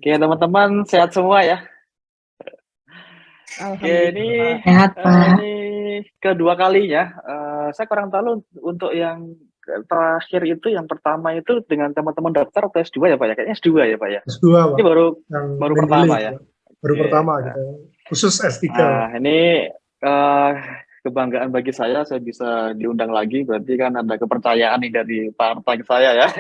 Oke, teman-teman sehat semua ya? Oke, Alhamdulillah. Sehat, Pak. ini kedua kalinya, saya kurang tahu untuk yang terakhir itu, yang pertama itu dengan teman-teman dokter atau S2 ya, Pak, ya? Kayaknya S2 ya, Pak, ya? S2, Ini Pak, yang baru pertama Mendeley, ya? Pak. Baru Oke, pertama kita, khusus S3, Pak. ini, kebanggaan bagi saya bisa diundang lagi, berarti kan ada kepercayaan nih dari partai saya ya.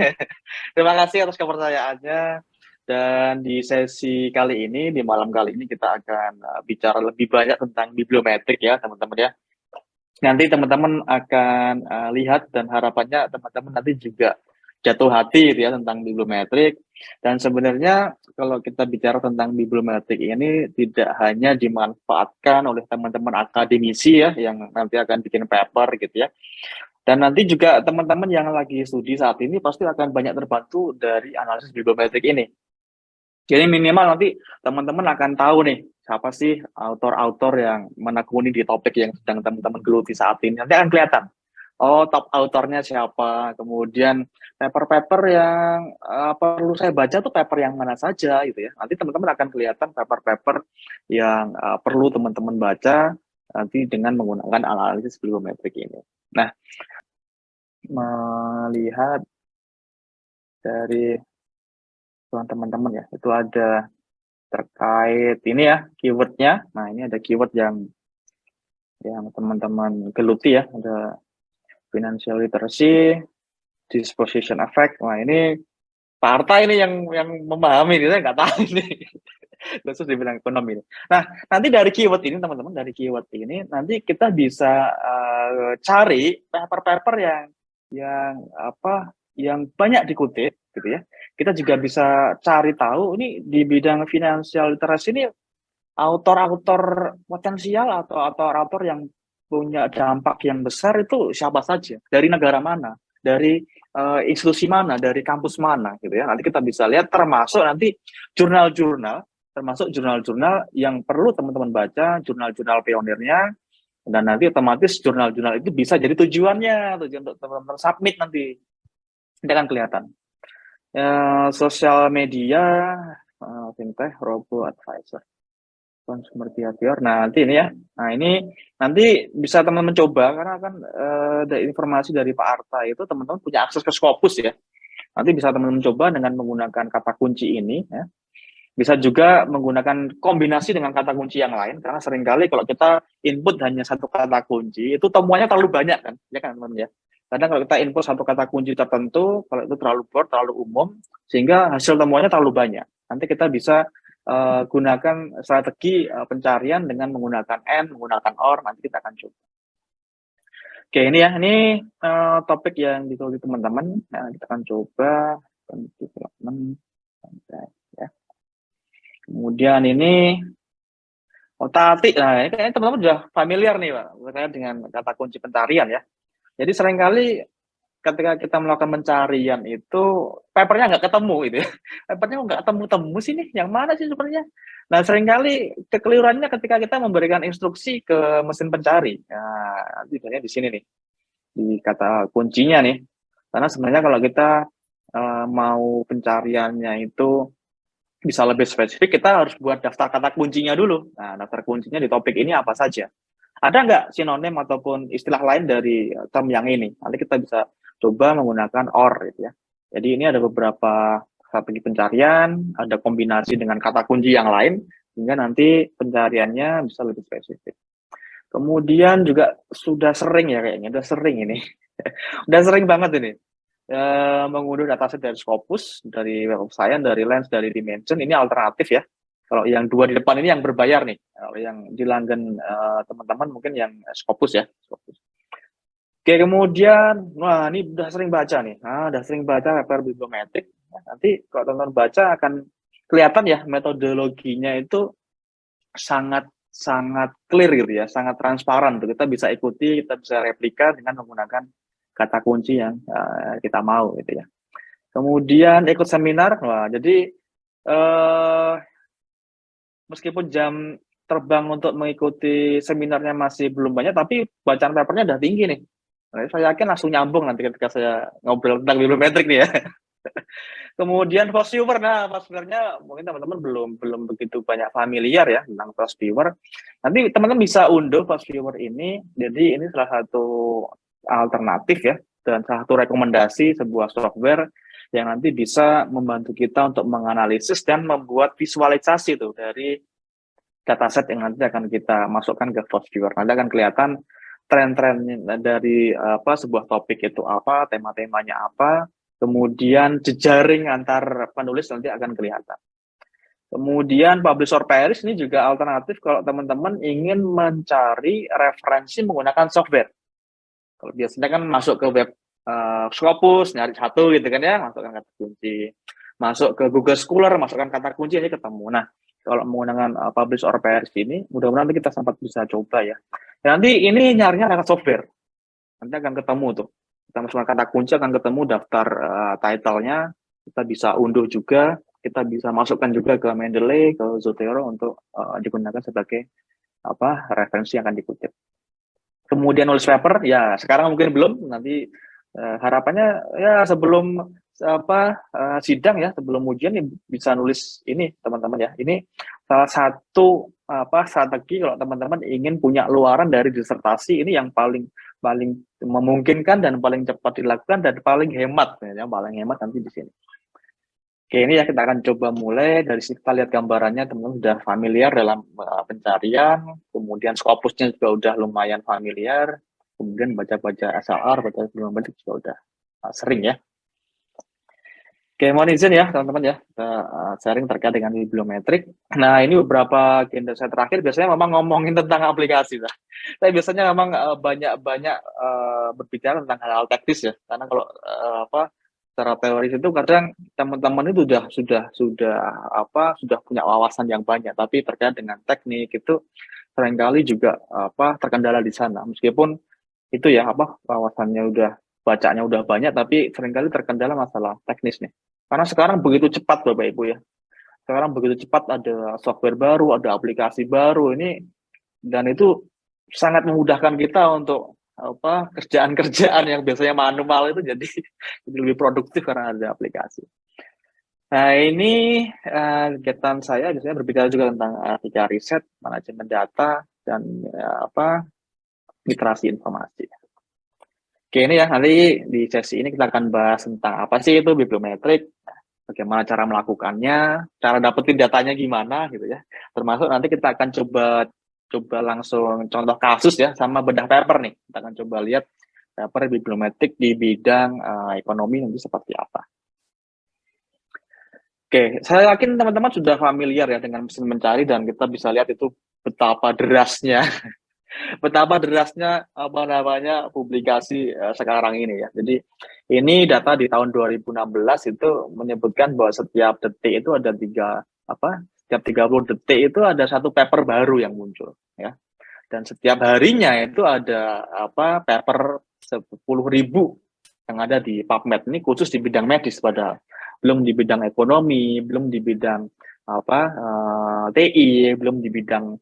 Terima kasih atas kepercayaannya. Dan di sesi kali ini, di malam kali ini kita akan bicara lebih banyak tentang bibliometrik ya, teman-teman ya. Nanti teman-teman akan lihat dan harapannya teman-teman nanti juga jatuh hati gitu ya tentang bibliometrik. Dan sebenarnya kalau kita bicara tentang bibliometrik ini tidak hanya dimanfaatkan oleh teman-teman akademisi ya yang nanti akan bikin paper gitu ya. Dan nanti juga teman-teman yang lagi studi saat ini pasti akan banyak terbantu dari analisis bibliometrik ini. Jadi minimal nanti teman-teman akan tahu nih, siapa sih autor-autor yang menekuni di topik yang sedang teman-teman geluti saat ini. Nanti akan kelihatan, oh top autornya siapa, kemudian paper-paper yang perlu saya baca tuh paper yang mana saja gitu ya. Nanti teman-teman akan kelihatan paper-paper yang perlu teman-teman baca nanti dengan menggunakan analisis bibliometrik ini. Nah, melihat dari teman-teman ya, itu ada terkait ini ya keywordnya. Nah, ini ada keyword yang teman-teman geluti ya, ada financial literacy, disposition effect. Wah, ini partai ini yang memahami ini, saya nggak tahu ini khusus di bidang ekonomi. Nah, nanti dari keyword ini teman-teman, dari keyword ini nanti kita bisa cari paper-paper yang banyak dikutip gitu ya. Kita juga bisa cari tahu ini di bidang financial literacy ini autor-autor potensial atau autor-autor yang punya dampak yang besar itu siapa saja, dari negara mana, dari institusi mana, dari kampus mana gitu ya. Nanti kita bisa lihat termasuk nanti jurnal-jurnal, termasuk jurnal-jurnal yang perlu teman-teman baca, jurnal-jurnal pionirnya, dan nanti otomatis jurnal-jurnal itu bisa jadi tujuan untuk teman-teman submit nanti. Ini akan kelihatan. Sosial media, fintech, robo advisor, consumer behavior. Nah, nanti ini ya. Nah, ini nanti bisa teman-teman coba karena kan ada informasi dari Pak Arta itu teman-teman punya akses ke Scopus ya. Nanti bisa teman-teman coba dengan menggunakan kata kunci ini ya. Bisa juga menggunakan kombinasi dengan kata kunci yang lain karena seringkali kalau kita input hanya satu kata kunci itu temuannya terlalu banyak kan, ya kan teman-teman ya. Kadang kalau kita input satu kata kunci tertentu, kalau itu terlalu broad, terlalu umum, sehingga hasil temuannya terlalu banyak. Nanti kita bisa gunakan strategi pencarian dengan menggunakan AND, menggunakan OR, nanti kita akan coba. Oke, ini ya, ini topik yang ditulis teman-teman. Nah, kita akan coba development, ya. Kemudian ini tati. Nah, ini kayaknya teman-teman sudah familiar nih, Pak, terkait dengan kata kunci pencarian ya. Jadi seringkali ketika kita melakukan pencarian itu papernya nggak ketemu gitu ya. Papernya nggak temu-temu sih nih, yang mana sih sebenarnya? Nah, seringkali kekeliruannya ketika kita memberikan instruksi ke mesin pencari. Nah, nanti sebenarnya di sini nih, di kata kuncinya nih. Karena sebenarnya kalau kita mau pencariannya itu bisa lebih spesifik, kita harus buat daftar kata kuncinya dulu. Nah, daftar kuncinya di topik ini apa saja. Ada nggak sinonim ataupun istilah lain dari term yang ini? Nanti kita bisa coba menggunakan OR gitu ya. Jadi ini ada beberapa strategi pencarian, ada kombinasi dengan kata kunci yang lain, sehingga nanti pencariannya bisa lebih spesifik. Kemudian juga sudah sering ya kayaknya, udah sering ini. Udah sering banget ini. Mengunduh dataset dari Scopus, dari Web of Science, dari Lens, dari Dimension, ini alternatif ya. Kalau yang dua di depan ini yang berbayar nih. Kalau yang di langgan teman-teman mungkin yang Scopus ya. Scopus. Oke, kemudian, wah ini udah sering baca nih. Nah, udah sering baca paper bibliometrik. Nah, nanti kalau teman-teman baca akan kelihatan ya metodologinya itu sangat clear gitu ya, sangat transparan. Kita bisa ikuti, kita bisa replika dengan menggunakan kata kunci yang kita mau gitu ya. Kemudian ikut seminar, wah jadi meskipun jam terbang untuk mengikuti seminarnya masih belum banyak, tapi bacaan papernya udah tinggi nih. Nah, saya yakin langsung nyambung nanti ketika saya ngobrol tentang bibliometrik nih ya. Kemudian fast viewer, nah fast viewer-nya mungkin teman-teman belum begitu banyak familiar ya tentang fast viewer. Nanti teman-teman bisa unduh fast viewer ini. Jadi ini salah satu alternatif ya dan salah satu rekomendasi sebuah software yang nanti bisa membantu kita untuk menganalisis dan membuat visualisasi tuh dari dataset yang nanti akan kita masukkan ke fast viewer. Nanti akan kelihatan tren-tren dari sebuah topik itu apa, tema-temanya apa, kemudian jejaring antar penulis nanti akan kelihatan. Kemudian publisher pairs ini juga alternatif kalau teman-teman ingin mencari referensi menggunakan software. Kalau biasanya kan masuk ke web Scopus, nyari satu gitu kan ya, masukkan kata kunci. Masuk ke Google Scholar, masukkan kata kunci, ini ketemu. Nah, kalau menggunakan publish or pairs ini, mudah-mudahan nanti kita sempat bisa coba ya. Dan nanti ini nyarinya lewat software. Nanti akan ketemu tuh. Kita masukkan kata kunci, akan ketemu daftar title-nya. Kita bisa unduh juga. Kita bisa masukkan juga ke Mendeley, ke Zotero untuk digunakan sebagai referensi yang akan dikutip. Kemudian nulis paper, ya sekarang mungkin belum. Nanti harapannya ya sebelum sidang ya, sebelum ujian ya, bisa nulis ini teman-teman ya. Ini salah satu strategi kalau teman-teman ingin punya luaran dari disertasi ini yang paling memungkinkan dan paling cepat dilakukan dan paling hemat ya, yang paling hemat nanti di sini. Oke, ini ya kita akan coba mulai dari sini. Kita lihat gambarannya, teman-teman sudah familiar dalam pencarian, kemudian Scopusnya juga udah lumayan familiar, kemudian baca-baca SLR, baca bibliometrik juga udah sering ya. Oke, mohon izin ya teman-teman ya, kita sharing terkait dengan bibliometrik. Nah, ini beberapa agenda saya terakhir biasanya memang ngomongin tentang aplikasi. Saya biasanya memang banyak berbicara tentang hal-hal teknis ya, karena kalau secara teoris itu kadang teman-teman itu sudah punya wawasan yang banyak, tapi terkait dengan teknik itu seringkali juga terkendala di sana. Meskipun itu ya wawasannya bacanya udah banyak, tapi seringkali terkendala masalah teknis nih. Karena sekarang begitu cepat Bapak Ibu ya. Sekarang begitu cepat ada software baru, ada aplikasi baru ini, dan itu sangat memudahkan kita untuk kerjaan-kerjaan yang biasanya manual itu jadi lebih produktif karena ada aplikasi. Nah, ini kegiatan saya biasanya berbicara juga tentang etika riset, manajemen data, dan literasi informasi. Oke, ini ya nanti di sesi ini kita akan bahas tentang apa sih itu bibliometrik, bagaimana cara melakukannya, cara dapetin datanya gimana gitu ya. Termasuk nanti kita akan coba langsung contoh kasus ya sama bedah paper nih. Kita akan coba lihat paper bibliometrik di bidang ekonomi nanti seperti apa. Oke, saya yakin teman-teman sudah familiar ya dengan mesin mencari dan kita bisa lihat itu betapa derasnya publikasi sekarang ini ya. Jadi ini data di tahun 2016 itu menyebutkan bahwa setiap detik itu ada setiap 30 detik itu ada satu paper baru yang muncul ya. Dan setiap harinya itu ada paper 10.000 yang ada di PubMed. Ini khusus di bidang medis, padahal belum di bidang ekonomi, belum di bidang TI, belum di bidang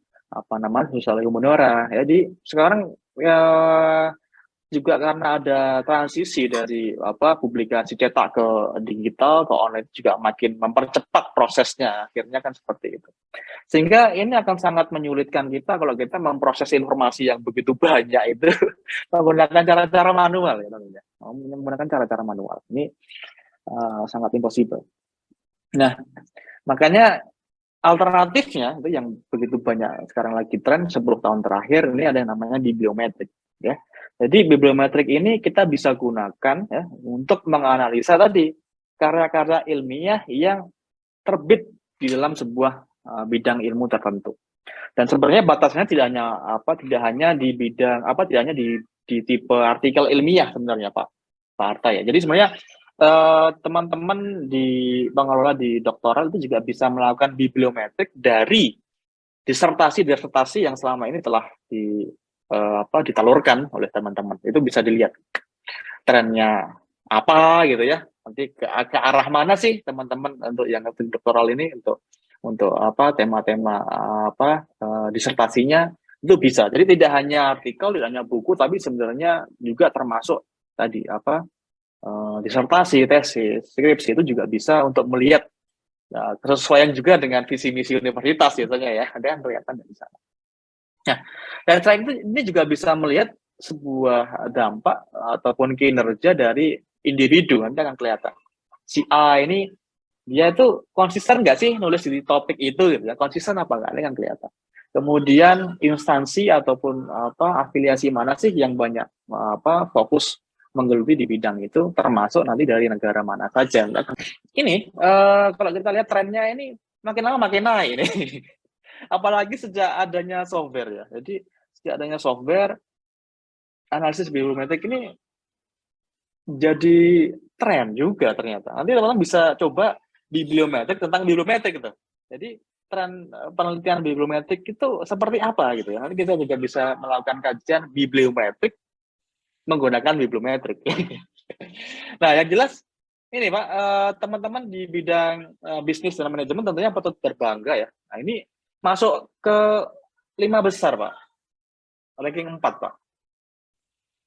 sosial humaniora. Jadi sekarang ya juga karena ada transisi dari publikasi cetak ke digital ke online juga makin mempercepat prosesnya, akhirnya kan seperti itu. Sehingga ini akan sangat menyulitkan kita kalau kita memproses informasi yang begitu banyak itu menggunakan cara-cara manual ya namanya. Menggunakan cara-cara manual. Ini sangat impossible. Nah, makanya alternatifnya itu yang begitu banyak sekarang lagi tren 10 tahun terakhir ini ada yang namanya bibliometrik ya. Jadi bibliometrik ini kita bisa gunakan ya untuk menganalisa tadi karya-karya ilmiah yang terbit di dalam sebuah bidang ilmu tertentu. Dan sebenarnya batasnya tidak hanya di bidang tidak hanya di tipe artikel ilmiah sebenarnya Pak Arta ya. Jadi sebenarnya teman-teman di pengelola di doktoral itu juga bisa melakukan bibliometrik dari disertasi yang selama ini telah ditalurkan oleh teman-teman. Itu bisa dilihat trennya apa gitu ya. Nanti ke arah mana sih teman-teman untuk yang doktoral ini untuk tema-tema disertasinya itu bisa. Jadi tidak hanya artikel, tidak hanya buku, tapi sebenarnya juga termasuk tadi disertasi, tesis, skripsi itu juga bisa untuk melihat kesesuaian juga dengan visi misi universitas biasanya ya, ada yang kelihatan dari sana. Nah, dan selain itu ini juga bisa melihat sebuah dampak ataupun kinerja dari individu, nanti akan kelihatan. Si A ini dia itu konsisten nggak sih nulis di topik itu gitu ya, konsisten apa nggak, ini kan kelihatan. Kemudian instansi ataupun afiliasi mana sih yang banyak fokus menggeluti di bidang itu, termasuk nanti dari negara mana saja. Ini kalau kita lihat trennya ini makin lama makin naik ini. Apalagi sejak adanya software ya. Jadi sejak adanya software, analisis bibliometrik ini jadi tren juga ternyata. Nanti teman-teman bisa coba bibliometrik tentang bibliometrik gitu. Jadi tren penelitian bibliometrik itu seperti apa gitu ya. Nanti kita juga bisa melakukan kajian bibliometrik menggunakan bibliometrik. Nah, yang jelas ini Pak, teman-teman di bidang bisnis dan manajemen tentunya patut berbangga ya. Nah, ini masuk ke 5 besar Pak, ranking 4 Pak,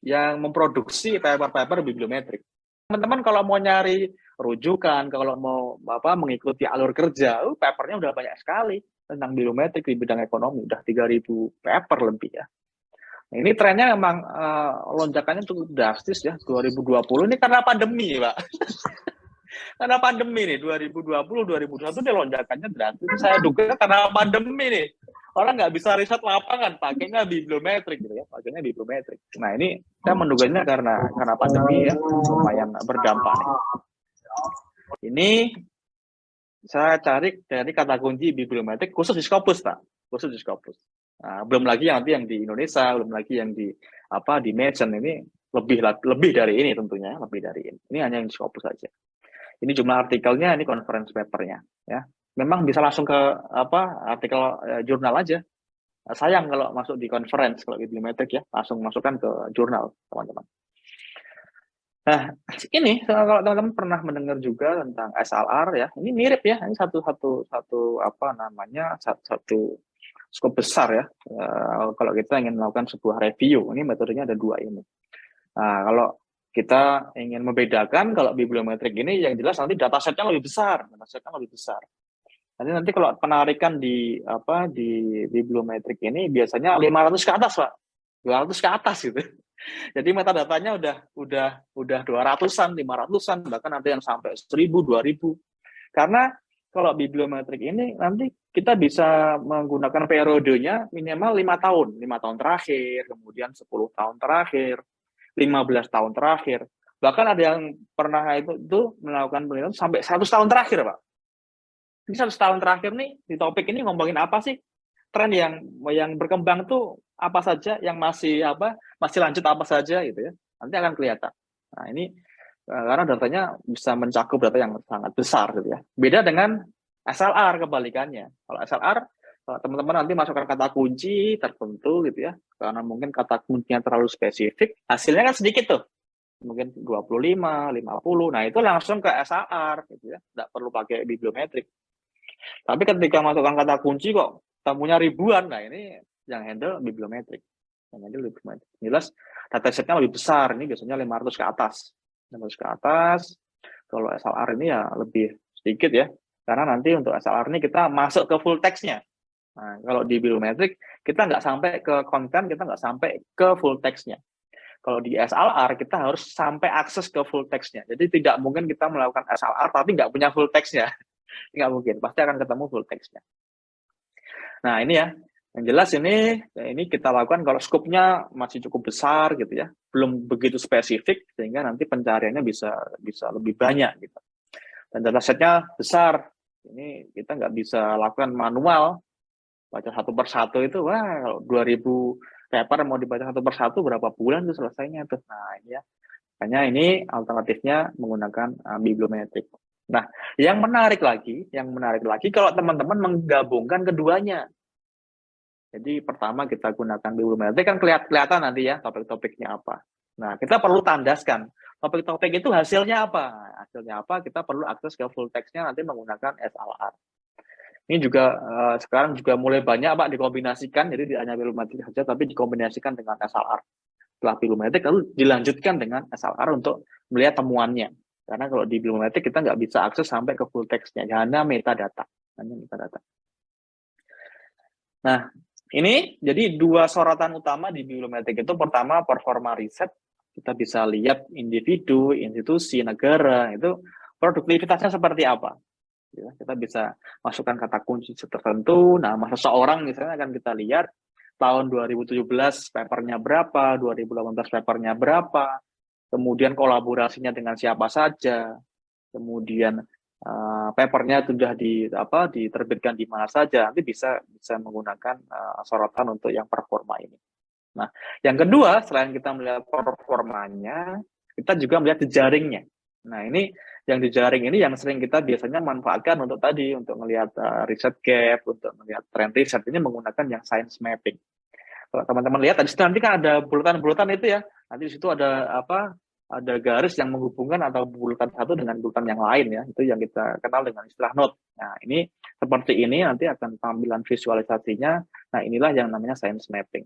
yang memproduksi paper-paper bibliometrik. Teman-teman kalau mau nyari rujukan, kalau mau mengikuti alur kerja, papernya udah banyak sekali tentang bibliometrik di bidang ekonomi, udah 3.000 paper lebih ya. Nah, ini trennya memang lonjakannya cukup drastis ya, 2020 ini karena pandemi Pak. Karena pandemi nih, 2020, 2021 ini lonjakannya drastis. Saya duga karena pandemi nih. Orang nggak bisa riset lapangan, pakainya bibliometrik gitu ya, pakainya bibliometrik. Nah ini saya menduganya karena pandemi ya, lumayan berdampak nih. Ini saya cari dari kata kunci bibliometrik khusus di Scopus Pak, khusus di Scopus. Nah, belum lagi nanti yang di Indonesia, belum lagi yang di di Mason ini lebih dari ini tentunya, lebih dari ini. Ini hanya yang di Scopus saja. Ini jumlah artikelnya, ini conference papernya ya. Memang bisa langsung ke artikel jurnal aja. Sayang kalau masuk di conference kalau bibliometrik ya, langsung masukkan ke jurnal teman-teman. Nah, ini kalau teman-teman pernah mendengar juga tentang SLR ya, ini mirip ya, ini satu skop besar ya. Kalau kita ingin melakukan sebuah review, ini metodenya ada 2 ini. Nah, kalau kita ingin membedakan, kalau bibliometrik ini yang jelas nanti datasetnya lebih besar, Nanti kalau penarikan di bibliometrik ini biasanya 500 ke atas, Pak. 200 ke atas gitu. Jadi metadatanya udah 200-an, 500-an, bahkan ada yang sampai 1.000, 2.000. Karena kalau bibliometrik ini nanti kita bisa menggunakan periodenya minimal 5 tahun, 5 tahun terakhir, kemudian 10 tahun terakhir, 15 tahun terakhir. Bahkan ada yang pernah itu melakukan penelitian sampai 100 tahun terakhir, Pak. Ini 100 tahun terakhir nih, di topik ini ngomongin apa sih? Tren yang berkembang tuh apa saja, yang masih lanjut apa saja gitu ya. Nanti akan kelihatan. Nah, ini karena datanya bisa mencakup data yang sangat besar gitu ya. Beda dengan SLR kebalikannya. Kalau SLR teman-teman nanti masukkan kata kunci tertentu gitu ya, karena mungkin kata kuncinya terlalu spesifik, hasilnya kan sedikit tuh, mungkin 25, 50, nah itu langsung ke SLR gitu ya, nggak perlu pakai bibliometrik. Tapi ketika masukkan kata kunci kok tamunya ribuan, nah ini yang handle bibliometrik. Jelas datasetnya lebih besar, ini biasanya 500 ke atas. 500 ke atas, kalau SLR ini ya lebih sedikit ya, karena nanti untuk SLR ini kita masuk ke full text-nya. Nah, kalau di bibliometrik, kita nggak sampai ke konten, kita nggak sampai ke full text-nya. Kalau di SLR, kita harus sampai akses ke full text-nya. Jadi tidak mungkin kita melakukan SLR tapi nggak punya full text-nya. Nggak mungkin, pasti akan ketemu full text-nya. Nah, ini ya, yang jelas ini kita lakukan kalau skopnya masih cukup besar gitu ya, belum begitu spesifik, sehingga nanti pencariannya bisa lebih banyak gitu. Dan datasetnya besar, ini kita nggak bisa lakukan manual, baca satu persatu itu, wah, kalau 2.000 paper mau dibaca satu persatu berapa bulan tuh selesainya tuh. Nah ini ya, makanya ini alternatifnya menggunakan bibliometrik. Nah, yang menarik lagi kalau teman-teman menggabungkan keduanya. Jadi pertama kita gunakan bibliometrik kan kelihatan nanti ya topik-topiknya apa. Nah, kita perlu tandaskan topik-topik itu hasilnya apa. Hasilnya apa? Kita perlu akses ke full text-nya nanti menggunakan SLR. Ini juga sekarang juga mulai banyak Pak dikombinasikan, jadi tidak hanya bibliometrik saja, tapi dikombinasikan dengan SLR. setelah bibliometrik lalu dilanjutkan dengan SLR untuk melihat temuannya. Karena kalau di bibliometrik kita nggak bisa akses sampai ke full text-nya, hanya metadata. Nah, ini jadi 2 sorotan utama di bibliometrik itu, pertama performa riset, kita bisa lihat individu, institusi, negara, itu produktivitasnya seperti apa. Ya, kita bisa masukkan kata kunci tertentu. Nah, seseorang misalnya akan kita lihat tahun 2017 papernya berapa, 2018 papernya berapa, kemudian kolaborasinya dengan siapa saja, kemudian papernya sudah diterbitkan di mana saja. Nanti bisa menggunakan sorotan untuk yang performa ini. Nah, yang kedua, selain kita melihat performanya, kita juga melihat jejaringnya. Nah, ini yang jejaring ini yang sering kita biasanya manfaatkan untuk melihat riset gap, untuk melihat trend riset ini menggunakan yang science mapping. Kalau teman-teman lihat tadi nanti kan ada bulatan-bulatan itu ya. Nanti di situ ada garis yang menghubungkan atau bulatan satu dengan bulatan yang lain ya. Itu yang kita kenal dengan istilah node. Nah, ini seperti ini nanti akan tampilan visualisasinya. Nah, inilah yang namanya science mapping.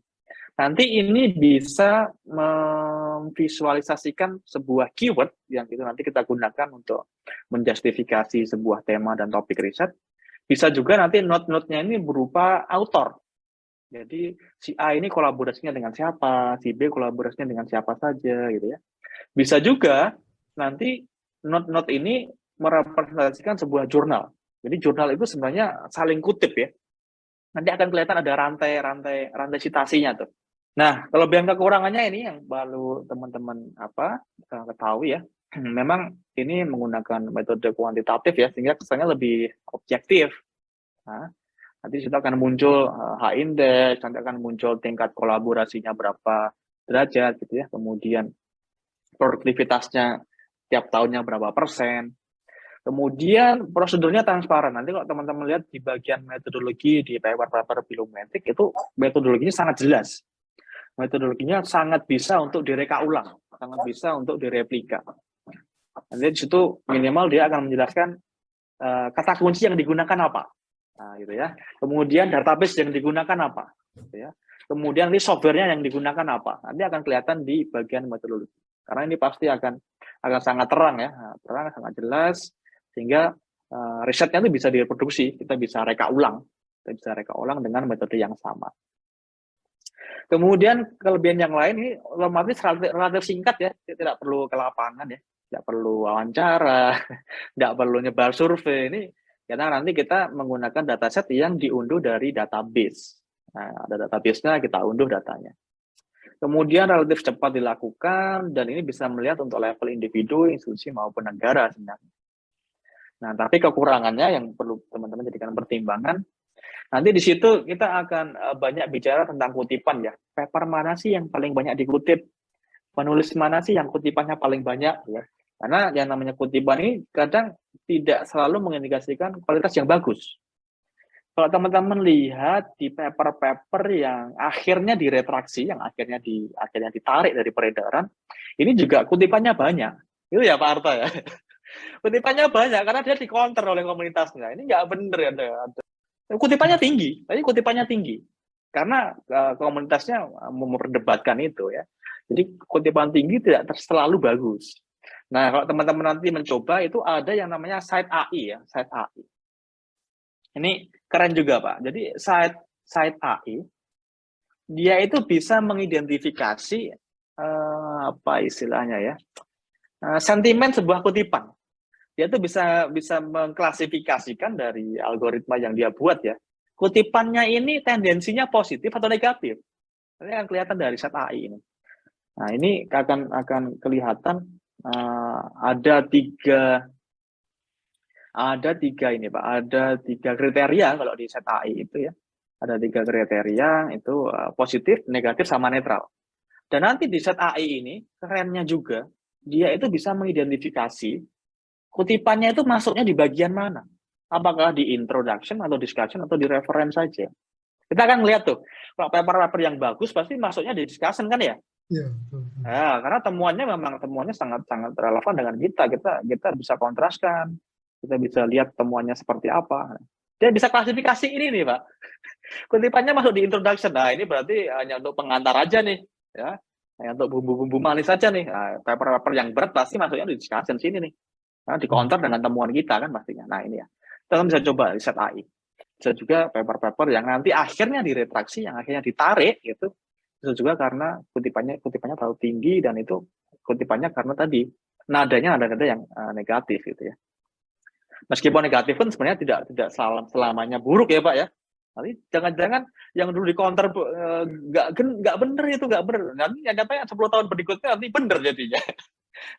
Nanti ini bisa memvisualisasikan sebuah keyword yang itu nanti kita gunakan untuk menjustifikasi sebuah tema dan topik riset. Bisa juga nanti node-node-nya ini berupa author. Jadi si A ini kolaborasinya dengan siapa, si B kolaborasinya dengan siapa saja gitu ya. Bisa juga nanti node-node ini merepresentasikan sebuah jurnal. Jadi jurnal itu sebenarnya saling kutip ya. Nanti akan kelihatan ada rantai citasinya tuh. Nah, kelebihan kekurangannya ini yang perlu teman-teman ketahui ya. Memang ini menggunakan metode kuantitatif ya, sehingga kesannya lebih objektif. Nah, nanti situ akan muncul H-index, nanti akan muncul tingkat kolaborasinya berapa derajat gitu ya, kemudian produktivitasnya tiap tahunnya berapa persen. Kemudian prosedurnya transparan. Nanti kalau teman-teman lihat di bagian metodologi di paper-paper bibliometrik itu metodologinya sangat jelas. Metodologinya sangat bisa untuk direka ulang, sangat bisa untuk direplika. Nanti di situ minimal dia akan menjelaskan kata kunci yang digunakan apa. Nah, gitu ya. Kemudian database yang digunakan apa, gitu ya. Kemudian ini softwarenya yang digunakan apa. Nanti akan kelihatan di bagian metodologi. Karena ini pasti akan sangat terang ya, terang, sangat jelas, sehingga risetnya itu bisa direproduksi, kita bisa reka ulang dengan metode yang sama. Kemudian kelebihan yang lain ini otomatis relatif singkat ya, tidak perlu ke lapangan ya, tidak perlu wawancara, tidak perlu nyebar survei ini. Karena nanti kita menggunakan dataset yang diunduh dari database. Nah, ada database-nya, kita unduh datanya. Kemudian relatif cepat dilakukan, dan ini bisa melihat untuk level individu, institusi, maupun negara sebenarnya. Nah, tapi kekurangannya yang perlu teman-teman jadikan pertimbangan, nanti di situ kita akan banyak bicara tentang kutipan ya. Paper mana sih yang paling banyak dikutip? Penulis mana sih yang kutipannya paling banyak? Ya. Karena yang namanya kutipan ini kadang tidak selalu mengindikasikan kualitas yang bagus. Kalau teman-teman lihat di paper-paper yang akhirnya diretraksi, yang akhirnya ditarik dari peredaran, ini juga kutipannya banyak. Itu ya Pak Arta ya. Kutipannya banyak karena dia dikonter oleh komunitasnya. Ini nggak benar ya. Kutipannya tinggi, tapi kutipannya tinggi. Karena komunitasnya memperdebatkan itu ya. Jadi kutipan tinggi tidak selalu bagus. Nah, kalau teman-teman nanti mencoba itu ada yang namanya site AI ya, site AI. Ini keren juga Pak. Jadi site AI dia itu bisa mengidentifikasi apa istilahnya ya, sentimen sebuah kutipan. Dia itu bisa mengklasifikasikan dari algoritma yang dia buat ya. Kutipannya ini tendensinya positif atau negatif. Ini akan kelihatan dari site AI ini. Nah, ini akan kelihatan ada tiga ini Pak, ada 3 kriteria kalau di set AI itu ya. Ada 3 kriteria itu positif, negatif, sama netral. Dan nanti di set AI ini kerennya juga dia itu bisa mengidentifikasi kutipannya itu masuknya di bagian mana. Apakah di introduction atau discussion atau di reference saja. Kita akan lihat tuh, kalau paper-paper yang bagus pasti masuknya di discussion kan ya? Iya. Nah, karena temuannya sangat relevan dengan kita bisa kontraskan, kita bisa lihat temuannya seperti apa. Dia bisa klasifikasi ini nih Pak. Kutipannya masuk di introduction. Nah, ini berarti hanya untuk pengantar aja nih, ya. Nah, untuk bumbu-bumbu manis saja nih, paper-paper yang berat pasti masuknya di discussion sini nih. Karena di counter dengan temuan kita kan pastinya. Nah ini ya, kita bisa coba riset AI. Bisa juga paper-paper yang nanti akhirnya diretraksi, yang akhirnya ditarik gitu. Bisa juga karena kutipannya terlalu tinggi dan itu kutipannya karena tadi nadanya nada-nada yang negatif gitu ya. Meskipun negatif pun sebenarnya tidak selamanya buruk ya Pak ya. Nanti jangan-jangan yang dulu di counter nggak bener itu nggak bener. Nanti nyatanya 10 tahun berikutnya nanti bener jadinya.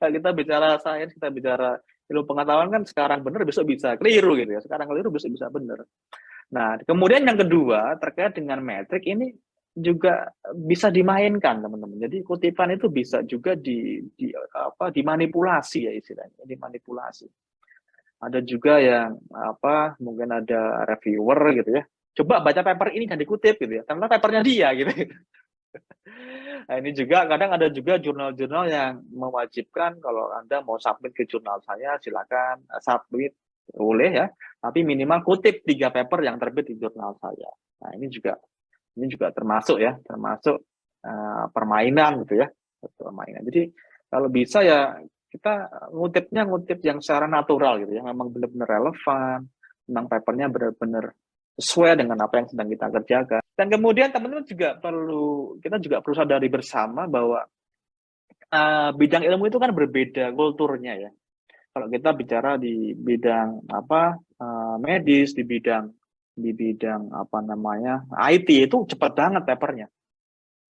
Kita bicara sains, kita bicara ilmu pengetahuan kan sekarang bener besok bisa keliru gitu ya. Sekarang keliru besok bisa bener. Nah, kemudian yang kedua terkait dengan metrik ini juga bisa dimainkan teman-teman. Jadi kutipan itu bisa juga dimanipulasi ya istilahnya, dimanipulasi. Ada juga yang mungkin ada reviewer gitu ya. Coba baca paper ini dan dikutip gitu ya. Ternyata papernya dia gitu. Nah, ini juga kadang ada juga jurnal-jurnal yang mewajibkan kalau Anda mau submit ke jurnal saya silakan submit boleh ya, tapi minimal kutip 3 paper yang terbit di jurnal saya. Nah, ini juga termasuk ya, termasuk permainan gitu ya. Permainan. Jadi kalau bisa ya kita ngutip yang secara natural gitu ya, memang benar-benar relevan, memang papernya benar-benar sesuai dengan apa yang sedang kita kerjakan. Dan kemudian teman-teman kita juga perlu sadari bersama bahwa bidang ilmu itu kan berbeda kulturnya ya. Kalau kita bicara di bidang medis, di bidang IT itu cepat banget papernya.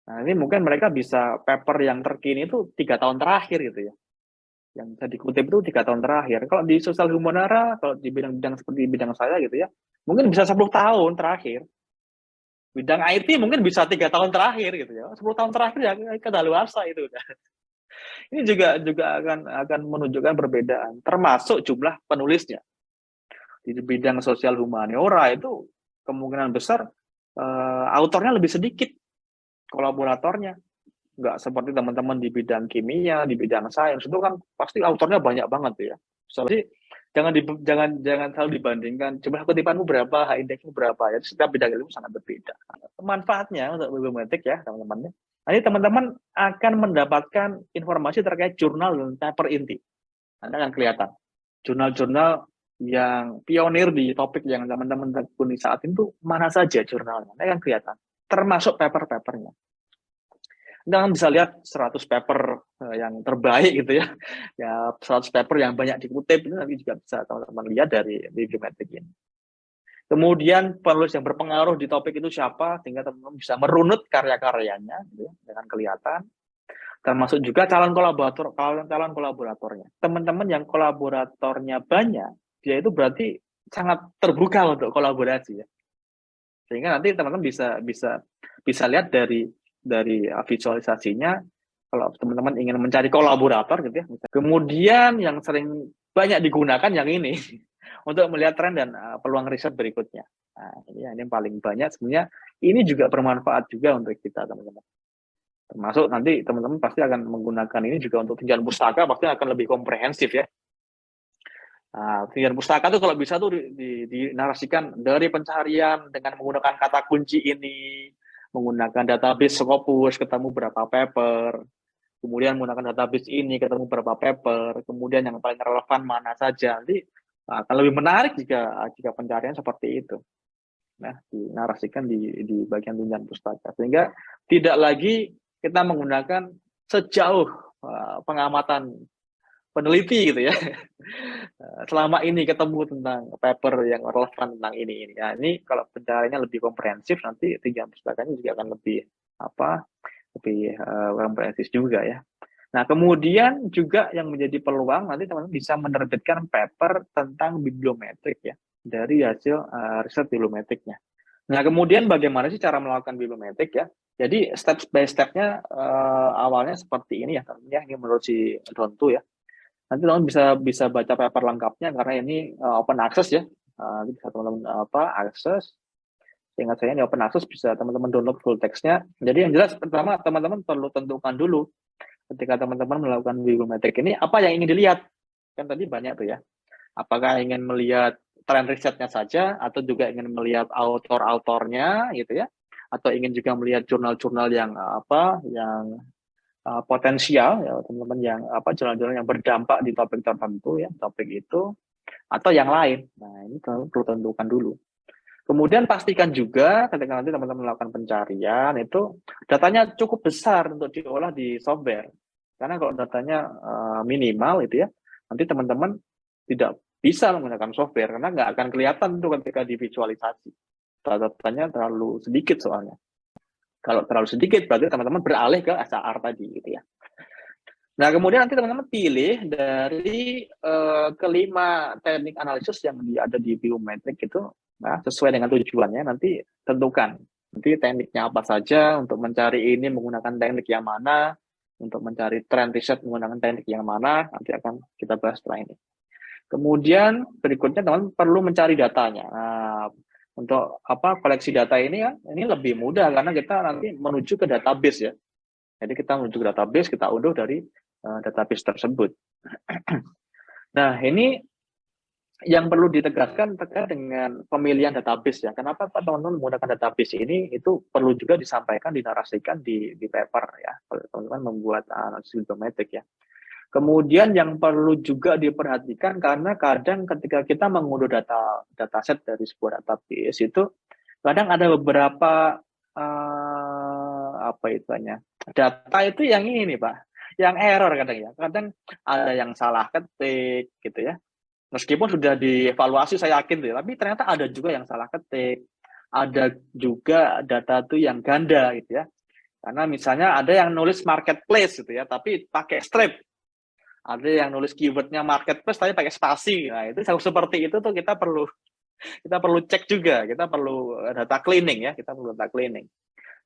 Nah, ini mungkin mereka bisa paper yang terkini itu 3 tahun terakhir gitu ya. Yang bisa dikutip itu 3 tahun terakhir. Kalau di sosial humanara, kalau di bidang-bidang seperti bidang saya gitu ya, mungkin bisa 10 tahun terakhir. Bidang IT mungkin bisa 3 tahun terakhir gitu ya. 10 tahun terakhir ya kadaluarsa itu udah. Ini juga akan menunjukkan perbedaan, termasuk jumlah penulisnya. Di bidang sosial humaniora itu kemungkinan besar autornya lebih sedikit, kolaboratornya. Nggak seperti teman-teman di bidang kimia, di bidang sains itu kan pasti autornya banyak banget ya. Jadi jangan selalu dibandingkan jumlah kutipanmu berapa, indeksmu berapa ya. Setiap bidang ilmu sangat berbeda. Manfaatnya untuk bibliometrik ya teman-teman. Nanti teman-teman akan mendapatkan informasi terkait jurnal dan paper inti. Anda akan kelihatan jurnal-jurnal yang pionir di topik yang teman-teman tekuni saat itu mana saja jurnalnya. Anda akan kelihatan, termasuk paper-papernya. Anda bisa lihat 100 paper yang terbaik gitu ya. Ya 100 paper yang banyak dikutip itu nanti juga bisa teman-teman lihat dari bibliometrik ini. Kemudian penulis yang berpengaruh di topik itu siapa, sehingga teman-teman bisa merunut karya-karyanya gitu ya, dengan kelihatan. Termasuk juga calon kolaboratornya. Teman-teman yang kolaboratornya banyak, dia itu berarti sangat terbuka untuk kolaborasi ya. Sehingga nanti teman-teman bisa lihat dari visualisasinya kalau teman-teman ingin mencari kolaborator gitu ya. Kemudian yang sering banyak digunakan yang ini untuk melihat tren dan peluang riset berikutnya. Nah, ini yang paling banyak sebenarnya ini juga bermanfaat juga untuk kita teman-teman. Termasuk nanti teman-teman pasti akan menggunakan ini juga untuk tinjauan pustaka, pasti akan lebih komprehensif ya. Nah, tinjauan pustaka tuh kalau bisa tuh dinarasikan dari pencarian dengan menggunakan kata kunci ini, menggunakan database Scopus, ketemu berapa paper, kemudian menggunakan database ini, ketemu berapa paper, kemudian yang paling relevan mana saja. Nanti akan lebih menarik jika pencarian seperti itu. Nah, dinarasikan di bagian tinjauan pustaka. Sehingga tidak lagi kita menggunakan sejauh pengamatan peneliti gitu ya. Selama ini ketemu tentang paper yang relevan tentang ini. Ya, ini kalau pencariannya lebih komprehensif nanti tinjauan pustakanya juga akan lebih komprehensif juga ya. Nah, kemudian juga yang menjadi peluang nanti teman-teman bisa menerbitkan paper tentang bibliometrik ya dari hasil riset bibliometriknya. Nah, kemudian bagaimana sih cara melakukan bibliometrik ya? Jadi step by step-nya awalnya seperti ini ya, teman-teman. Ini menurut si Dontu ya. Nanti teman-teman bisa baca paper lengkapnya karena ini open access ya. Bisa teman-teman akses. Seingat saya ini open access, bisa teman-teman download full text-nya. Jadi yang jelas pertama teman-teman perlu tentukan dulu ketika teman-teman melakukan bibliometrik ini apa yang ingin dilihat. Kan tadi banyak tuh ya. Apakah ingin melihat tren risetnya saja atau juga ingin melihat autor-autornya gitu ya, atau ingin juga melihat jurnal-jurnal yang potensial ya teman-teman yang jurnal-jurnal yang berdampak di topik tertentu ya, topik itu atau yang lain. Nah, ini perlu tentukan dulu. Kemudian pastikan juga ketika nanti teman-teman melakukan pencarian itu datanya cukup besar untuk diolah di software. Karena kalau datanya minimal itu ya, nanti teman-teman tidak bisa menggunakan software karena nggak akan kelihatan tuh ketika divisualisasi. Datanya terlalu sedikit soalnya. Kalau terlalu sedikit berarti teman-teman beralih ke SAR tadi gitu ya. Nah, kemudian nanti teman-teman pilih dari kelima teknik analisis yang ada di biometrik itu, nah, sesuai dengan tujuannya, nanti tentukan. Nanti tekniknya apa saja, untuk mencari ini menggunakan teknik yang mana, untuk mencari trend riset menggunakan teknik yang mana, nanti akan kita bahas setelah ini. Kemudian berikutnya teman-teman perlu mencari datanya. Nah, untuk koleksi data ini kan, ini lebih mudah karena kita nanti menuju ke database ya. Jadi kita menuju ke database, kita unduh dari database tersebut. Nah, ini yang perlu ditegaskan terkait dengan pemilihan database ya. Kenapa teman-teman menggunakan database ini? Itu perlu juga disampaikan, dinarasikan di paper ya. Kalau teman-teman membuat analisis biometrik ya. Kemudian yang perlu juga diperhatikan karena kadang ketika kita mengunduh dataset dari sebuah database itu kadang ada beberapa data itu yang ini Pak, yang error kadang ya. Kadang ada yang salah ketik gitu ya. Meskipun sudah dievaluasi saya yakin tuh, tapi ternyata ada juga yang salah ketik. Ada juga data itu yang ganda gitu ya. Karena misalnya ada yang nulis marketplace gitu ya, tapi pakai strip. Ada yang nulis keywordnya marketplace tapi pakai spasi. Nah, itu seperti itu tuh kita perlu cek juga. Kita perlu data cleaning ya, kita perlu data cleaning.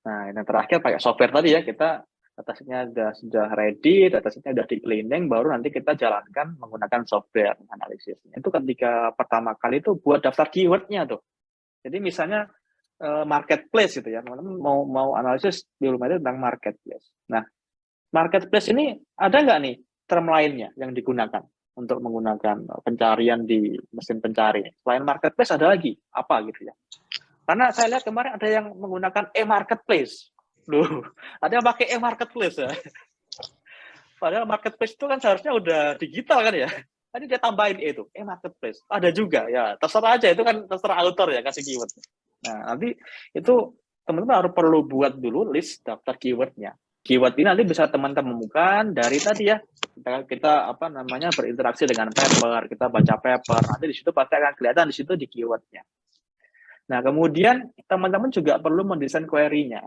Nah, yang terakhir pakai software tadi ya, kita datasetnya sudah ready, datasetnya sudah di cleaning, baru nanti kita jalankan menggunakan software analisisnya. Itu ketika pertama kali itu buat daftar keywordnya tuh. Jadi misalnya marketplace gitu ya, teman-teman mau analisis biometrik tentang marketplace. Nah, marketplace ini ada nggak nih term lainnya yang digunakan untuk menggunakan pencarian di mesin pencari? Selain marketplace ada lagi apa gitu ya? Karena saya lihat kemarin ada yang menggunakan e-marketplace. Loh, ada yang pakai e-marketplace ya. Padahal marketplace itu kan seharusnya udah digital kan ya. Tadi dia tambahin itu, e-marketplace. Ada juga ya, terserah aja itu kan terserah author ya kasih keyword. Nah, nanti itu teman-teman harus perlu buat dulu list daftar keywordnya. Keyword ini nanti bisa teman-teman temukan dari tadi ya. Kita berinteraksi dengan paper, kita baca paper, nanti di situ pasti akan kelihatan di situ di keywordnya. Nah, kemudian teman-teman juga perlu mendesain query-nya.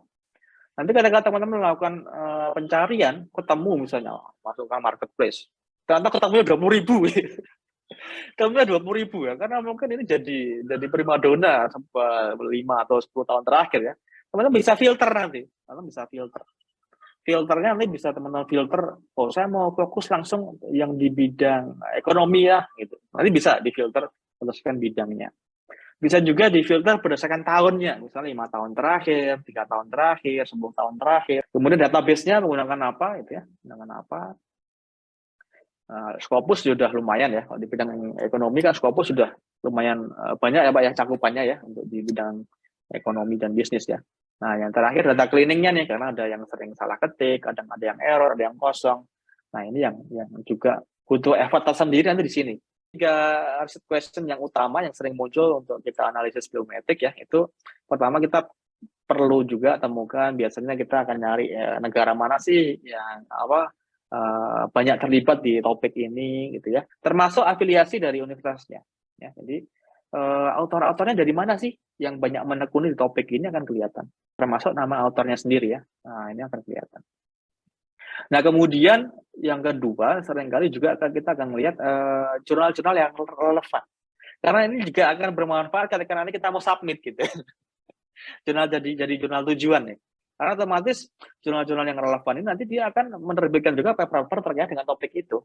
Nanti ketika teman-teman melakukan pencarian, ketemu misalnya, masukkan marketplace, ternyata ketemunya 20.000. Ketemunya 20.000 ya, karena mungkin ini jadi primadona 5 atau 10 tahun terakhir ya. Teman-teman bisa filter nanti, teman-teman bisa filter. Filternya nanti bisa teman-teman filter, oh saya mau fokus langsung yang di bidang ekonomi ya, gitu. Nanti bisa difilter berdasarkan bidangnya. Bisa juga difilter berdasarkan tahunnya, misalnya 5 tahun terakhir, 3 tahun terakhir, 10 tahun terakhir. Kemudian database-nya menggunakan apa, gitu ya, menggunakan apa. Scopus sudah lumayan ya, kalau di bidang ekonomi kan Scopus sudah lumayan banyak ya Pak ya cakupannya ya untuk di bidang ekonomi dan bisnis ya. Nah, yang terakhir data cleaning-nya nih, karena ada yang sering salah ketik, kadang ada yang error, ada yang kosong. Nah, ini yang juga butuh effort tersendiri nanti di sini. 3 research question yang utama yang sering muncul untuk kita analisis biometrik ya, itu pertama kita perlu juga temukan, biasanya kita akan nyari negara mana sih yang banyak terlibat di topik ini gitu ya, termasuk afiliasi dari universitasnya ya. Jadi autor-autornya dari mana sih yang banyak menekuni di topik ini akan kelihatan, termasuk nama autornya sendiri ya. Nah, ini akan kelihatan. Nah, kemudian yang kedua, seringkali juga kita akan melihat jurnal-jurnal yang relevan. Karena ini juga akan bermanfaat ketika nanti kita mau submit gitu. Jurnal jadi jurnal tujuan nih. Karena otomatis jurnal-jurnal yang relevan ini nanti dia akan menerbitkan juga paper-paper terkait dengan topik itu.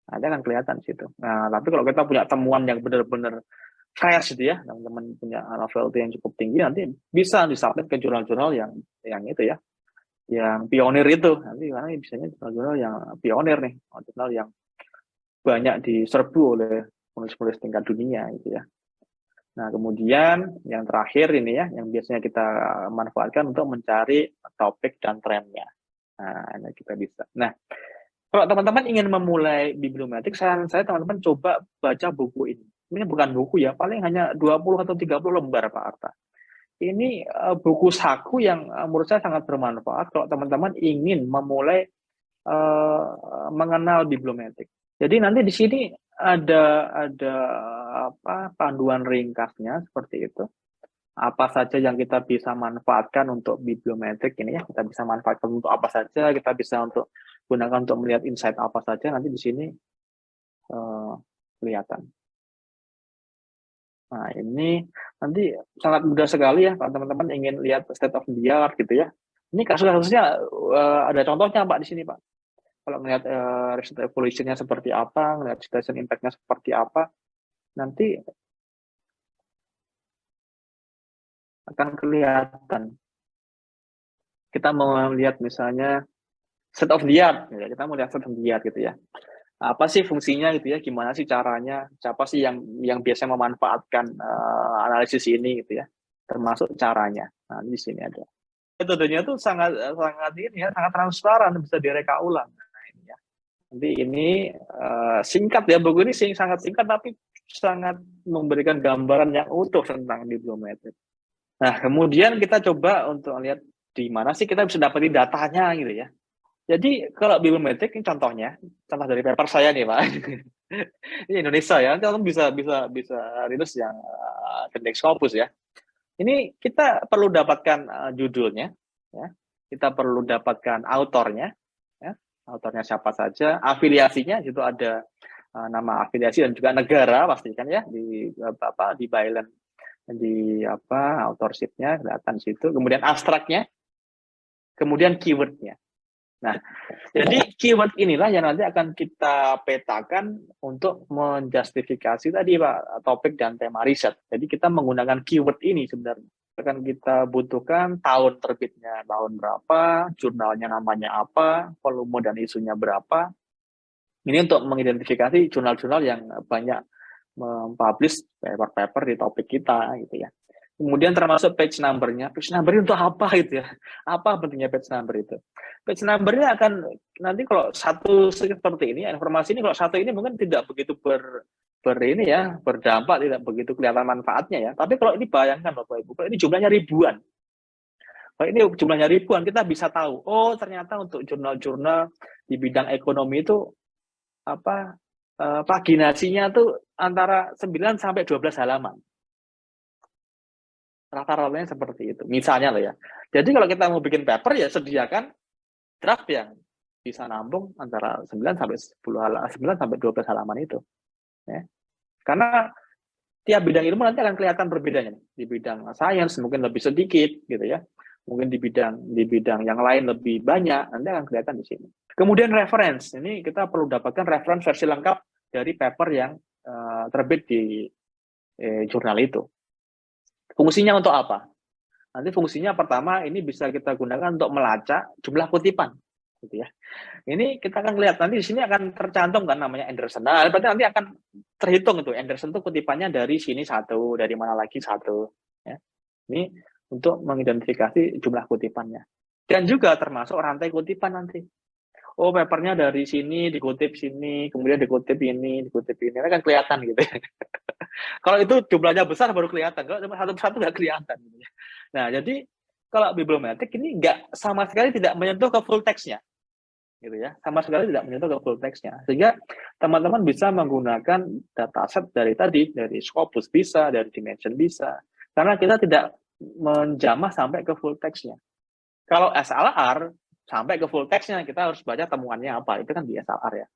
Nah, dia akan kelihatan di situ. Nah, tapi kalau kita punya temuan yang benar-benar fresh gitu ya, teman-teman punya novelty yang cukup tinggi, nanti bisa disubmit ke jurnal-jurnal yang itu ya, yang pionir itu. Nanti karena biasanya jurnal-jurnal yang pionir nih, jurnal yang banyak diserbu oleh penulis-penulis tingkat dunia gitu ya. Nah, kemudian yang terakhir ini ya, yang biasanya kita manfaatkan untuk mencari topik dan trennya. Nah, ini kita bisa. Nah, kalau teman-teman ingin memulai bibliometrik, saran saya teman-teman coba baca buku ini. Ini bukan buku ya, paling hanya 20 atau 30 lembar Pak Arta. Ini buku saku yang menurut saya sangat bermanfaat kalau teman-teman ingin memulai mengenal bibliometrik. Jadi nanti di sini ada apa panduan ringkasnya seperti itu. Apa saja yang kita bisa manfaatkan untuk bibliometrik ini ya, kita bisa manfaatkan untuk apa saja, kita bisa untuk gunakan untuk melihat insight apa saja, nanti di sini kelihatan. Nah, ini nanti sangat mudah sekali ya kalau teman-teman ingin lihat state of the art gitu ya. Ini kasus-kasusnya ada contohnya Pak di sini Pak. Kalau melihat result evolution-nya seperti apa, melihat situation impact-nya seperti apa, nanti akan kelihatan. Kita mau lihat misalnya state of the art, ya. Kita mau lihat state of the art gitu ya. Apa sih fungsinya gitu ya? Gimana sih caranya? Siapa sih yang biasanya memanfaatkan analisis ini gitu ya? Termasuk caranya. Nah, di sini ada. Metodenya itu sangat sangat ini ya, sangat transparan, bisa direka ulang. Nah, ini ya. Nanti ini singkat ya, buku ini sangat singkat tapi sangat memberikan gambaran yang utuh tentang bibliometrik. Nah, kemudian kita coba untuk lihat di mana sih kita bisa dapetin datanya gitu ya. Jadi kalau bibliometrik ini contoh dari paper saya nih Pak. Ini Indonesia ya, nanti bisa rilis yang teknik Scopus ya. Ini kita perlu dapatkan judulnya, ya. Kita perlu dapatkan autornya, ya. Autornya siapa saja, afiliasinya itu ada nama afiliasi dan juga negara pastikan ya di byline di authorship-nya kelihatan situ, kemudian abstraknya, kemudian keyword-nya. Nah, jadi keyword inilah yang nanti akan kita petakan untuk menjustifikasi tadi Pak, topik dan tema riset. Jadi kita menggunakan keyword ini sebenarnya. Akan kita butuhkan tahun terbitnya tahun berapa, jurnalnya namanya apa, volume dan isunya berapa. Ini untuk mengidentifikasi jurnal-jurnal yang banyak mempublish paper-paper di topik kita gitu ya. Kemudian termasuk page number-nya. Page number untuk apa gitu ya? Apa pentingnya page number itu? Page number-nya akan nanti kalau satu seperti ini, informasi ini kalau satu ini mungkin tidak begitu berdampak, tidak begitu kelihatan manfaatnya ya. Tapi kalau ini bayangkan Bapak Ibu, kalau ini jumlahnya ribuan. Kalau ini jumlahnya ribuan, kita bisa tahu, oh ternyata untuk jurnal-jurnal di bidang ekonomi itu paginasinya tuh antara 9 sampai 12 halaman. Rata-ratanya seperti itu. Misalnya loh ya. Jadi kalau kita mau bikin paper ya sediakan draft yang bisa nampung antara 9 sampai 10 halaman, 9 sampai 12 halaman itu. Ya. Karena tiap bidang ilmu nanti akan kelihatan perbedaannya. Di bidang sains mungkin lebih sedikit gitu ya. Mungkin di bidang yang lain lebih banyak, nanti akan kelihatan di sini. Kemudian reference. Ini kita perlu dapatkan reference versi lengkap dari paper yang terbit di jurnal itu. Fungsinya untuk apa? Nanti fungsinya pertama ini bisa kita gunakan untuk melacak jumlah kutipan, gitu ya. Ini kita akan lihat nanti di sini akan tercantum kan namanya Anderson. Nah, berarti nanti akan terhitung itu Anderson itu kutipannya dari sini satu, dari mana lagi satu. Ya. Ini untuk mengidentifikasi jumlah kutipannya. Dan juga termasuk rantai kutipan nanti. Oh, papernya dari sini, dikutip sini, kemudian dikutip ini. Ini kan kelihatan gitu ya. Kalau itu jumlahnya besar baru kelihatan, kalau cuma satu-satu nggak kelihatan. Gitu ya. Nah, jadi kalau bibliometrik ini nggak sama sekali tidak menyentuh ke full text-nya. Gitu ya, sama sekali tidak menyentuh ke full text-nya. Sehingga teman-teman bisa menggunakan dataset dari Scopus bisa, dari Dimension bisa. Karena kita tidak menjamah sampai ke full text-nya. Kalau SLR, sampai ke full text-nya, kita harus baca temuannya apa. Itu kan di SLR ya.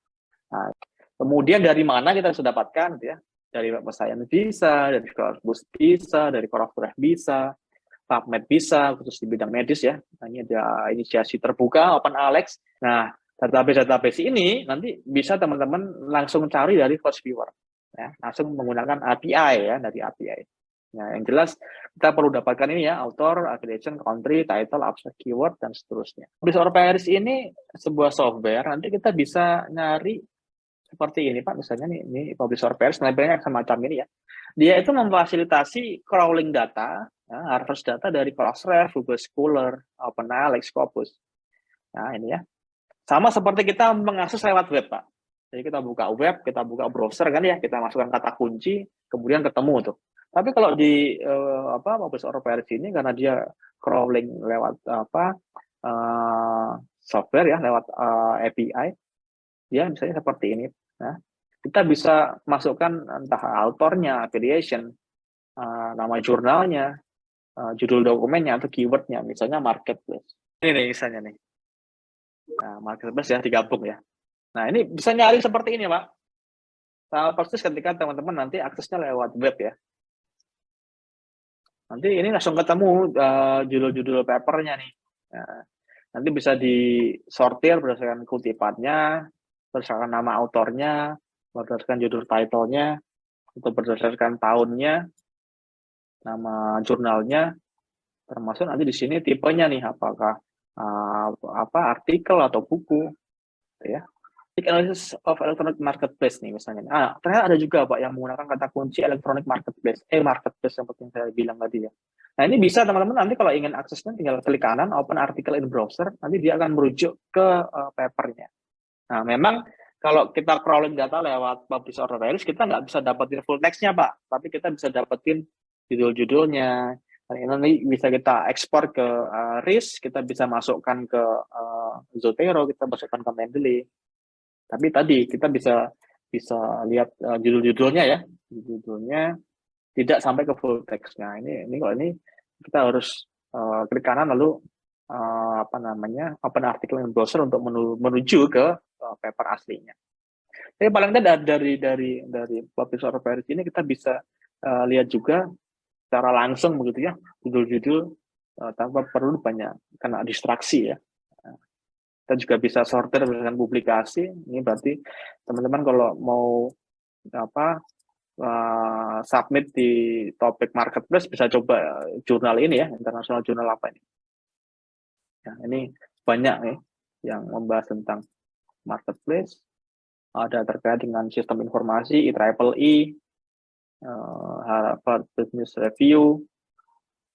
Nah, kemudian dari mana kita bisa dapatkan, gitu ya. Dari Web of Science bisa, dari Scopus bisa, dari Correctvref bisa, PubMed bisa, khusus di bidang medis ya. Nah, ini ada inisiasi terbuka, Open Alex. Nah, database ini nanti bisa teman-teman langsung cari dari CodeViewer. Ya, langsung menggunakan API ya, dari API. Nah, yang jelas kita perlu dapatkan ini ya, author, affiliation, country, title, abstract, keyword, dan seterusnya. Publish or Perish ini sebuah software, nanti kita bisa nyari seperti ini Pak, misalnya nih, ini Publish or Perish, labelnya semacam ini ya. Dia itu memfasilitasi crawling data, ya, harvest data dari Crossref, Google Scholar, OpenAlex, Scopus. Nah, ini ya. Sama seperti kita mengakses lewat web, Pak. Jadi kita buka web, kita buka browser kan ya, kita masukkan kata kunci, kemudian ketemu tuh. Tapi kalau di Publish or Perish ini karena dia crawling lewat software ya, lewat API, ya misalnya seperti ini. Nah, kita bisa masukkan entah autornya, affiliation, nama jurnalnya, judul dokumennya atau keywordnya, misalnya marketplace. Ini nih misalnya nih. Nah, marketplace ya digabung ya. Nah, ini bisa nyari seperti ini, Pak. Sama persis ketika teman-teman nanti aksesnya lewat web ya. Nanti ini langsung ketemu judul-judul papernya nih. Nah, nanti bisa disortir berdasarkan kutipannya, berdasarkan nama autornya, berdasarkan judul title-nya, atau berdasarkan tahunnya, nama jurnalnya, termasuk nanti di sini tipenya nih, apakah artikel atau buku, ya. Analysis of electronic marketplace nih misalnya. Ternyata ada juga Pak yang menggunakan kata kunci electronic marketplace, marketplace seperti yang saya bilang tadi ya. Nah ini bisa teman-teman nanti kalau ingin aksesnya tinggal klik kanan, open article in browser, nanti dia akan merujuk ke papernya. Nah memang kalau kita crawling data lewat Publish or Perish, kita nggak bisa dapetin full text-nya Pak, tapi kita bisa dapetin judul-judulnya. Nanti bisa kita ekspor ke RIS, kita bisa masukkan ke Zotero, kita masukkan ke Mendeley. Tapi tadi kita bisa lihat judul-judulnya ya, judulnya tidak sampai ke full text. Nah ini kalau ini kita harus klik kanan lalu open article in browser untuk menuju ke paper aslinya. Tapi paling tidak dari Publish or Perish ini kita bisa lihat juga secara langsung begitu ya judul-judul tanpa perlu banyak kena distraksi ya. Kita juga bisa sortir berdasarkan publikasi. Ini berarti teman-teman kalau mau submit di topik marketplace bisa coba jurnal ini ya, internasional jurnal apa ini. Ya, ini banyak nih yang membahas tentang marketplace. Ada terkait dengan sistem informasi, IEEE, Harvard Business Review,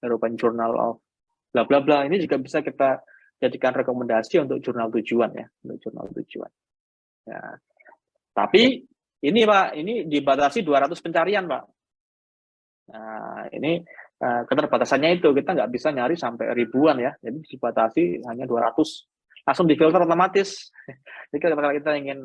European Journal of bla bla bla. Ini juga bisa kita jadikan rekomendasi untuk jurnal tujuan ya, untuk jurnal tujuan. Ya. Tapi ini Pak, ini dibatasi 200 pencarian Pak. Nah, ini keterbatasannya itu kita nggak bisa nyari sampai ribuan ya, jadi dibatasi hanya 200. Langsung difilter otomatis. Jadi kalau kita ingin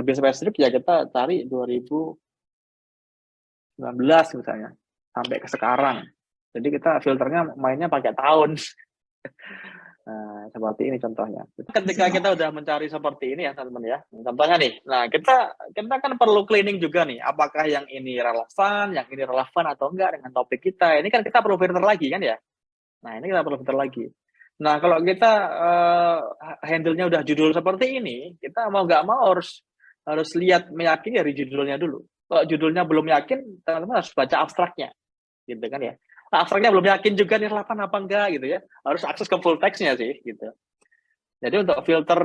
lebih spesifik ya kita cari 2019 misalnya sampai ke sekarang. Jadi kita filternya mainnya pakai tahun. Nah, seperti ini contohnya. Ketika kita udah mencari seperti ini ya teman-teman ya. Contohnya nih. Nah, kita kan perlu cleaning juga nih. Apakah yang ini relevan, yang ini relevan atau enggak dengan topik kita. Ini kan kita perlu filter lagi kan ya. Nah, ini kita perlu filter lagi. Nah, kalau kita handle-nya udah judul seperti ini, kita mau nggak mau harus lihat meyakini dari judulnya dulu. Kalau judulnya belum yakin, teman-teman harus baca abstraknya. Gitu kan ya. Nah, abstraknya belum yakin juga nih relevan apa enggak gitu ya. Harus akses ke full text-nya sih gitu. Jadi untuk filter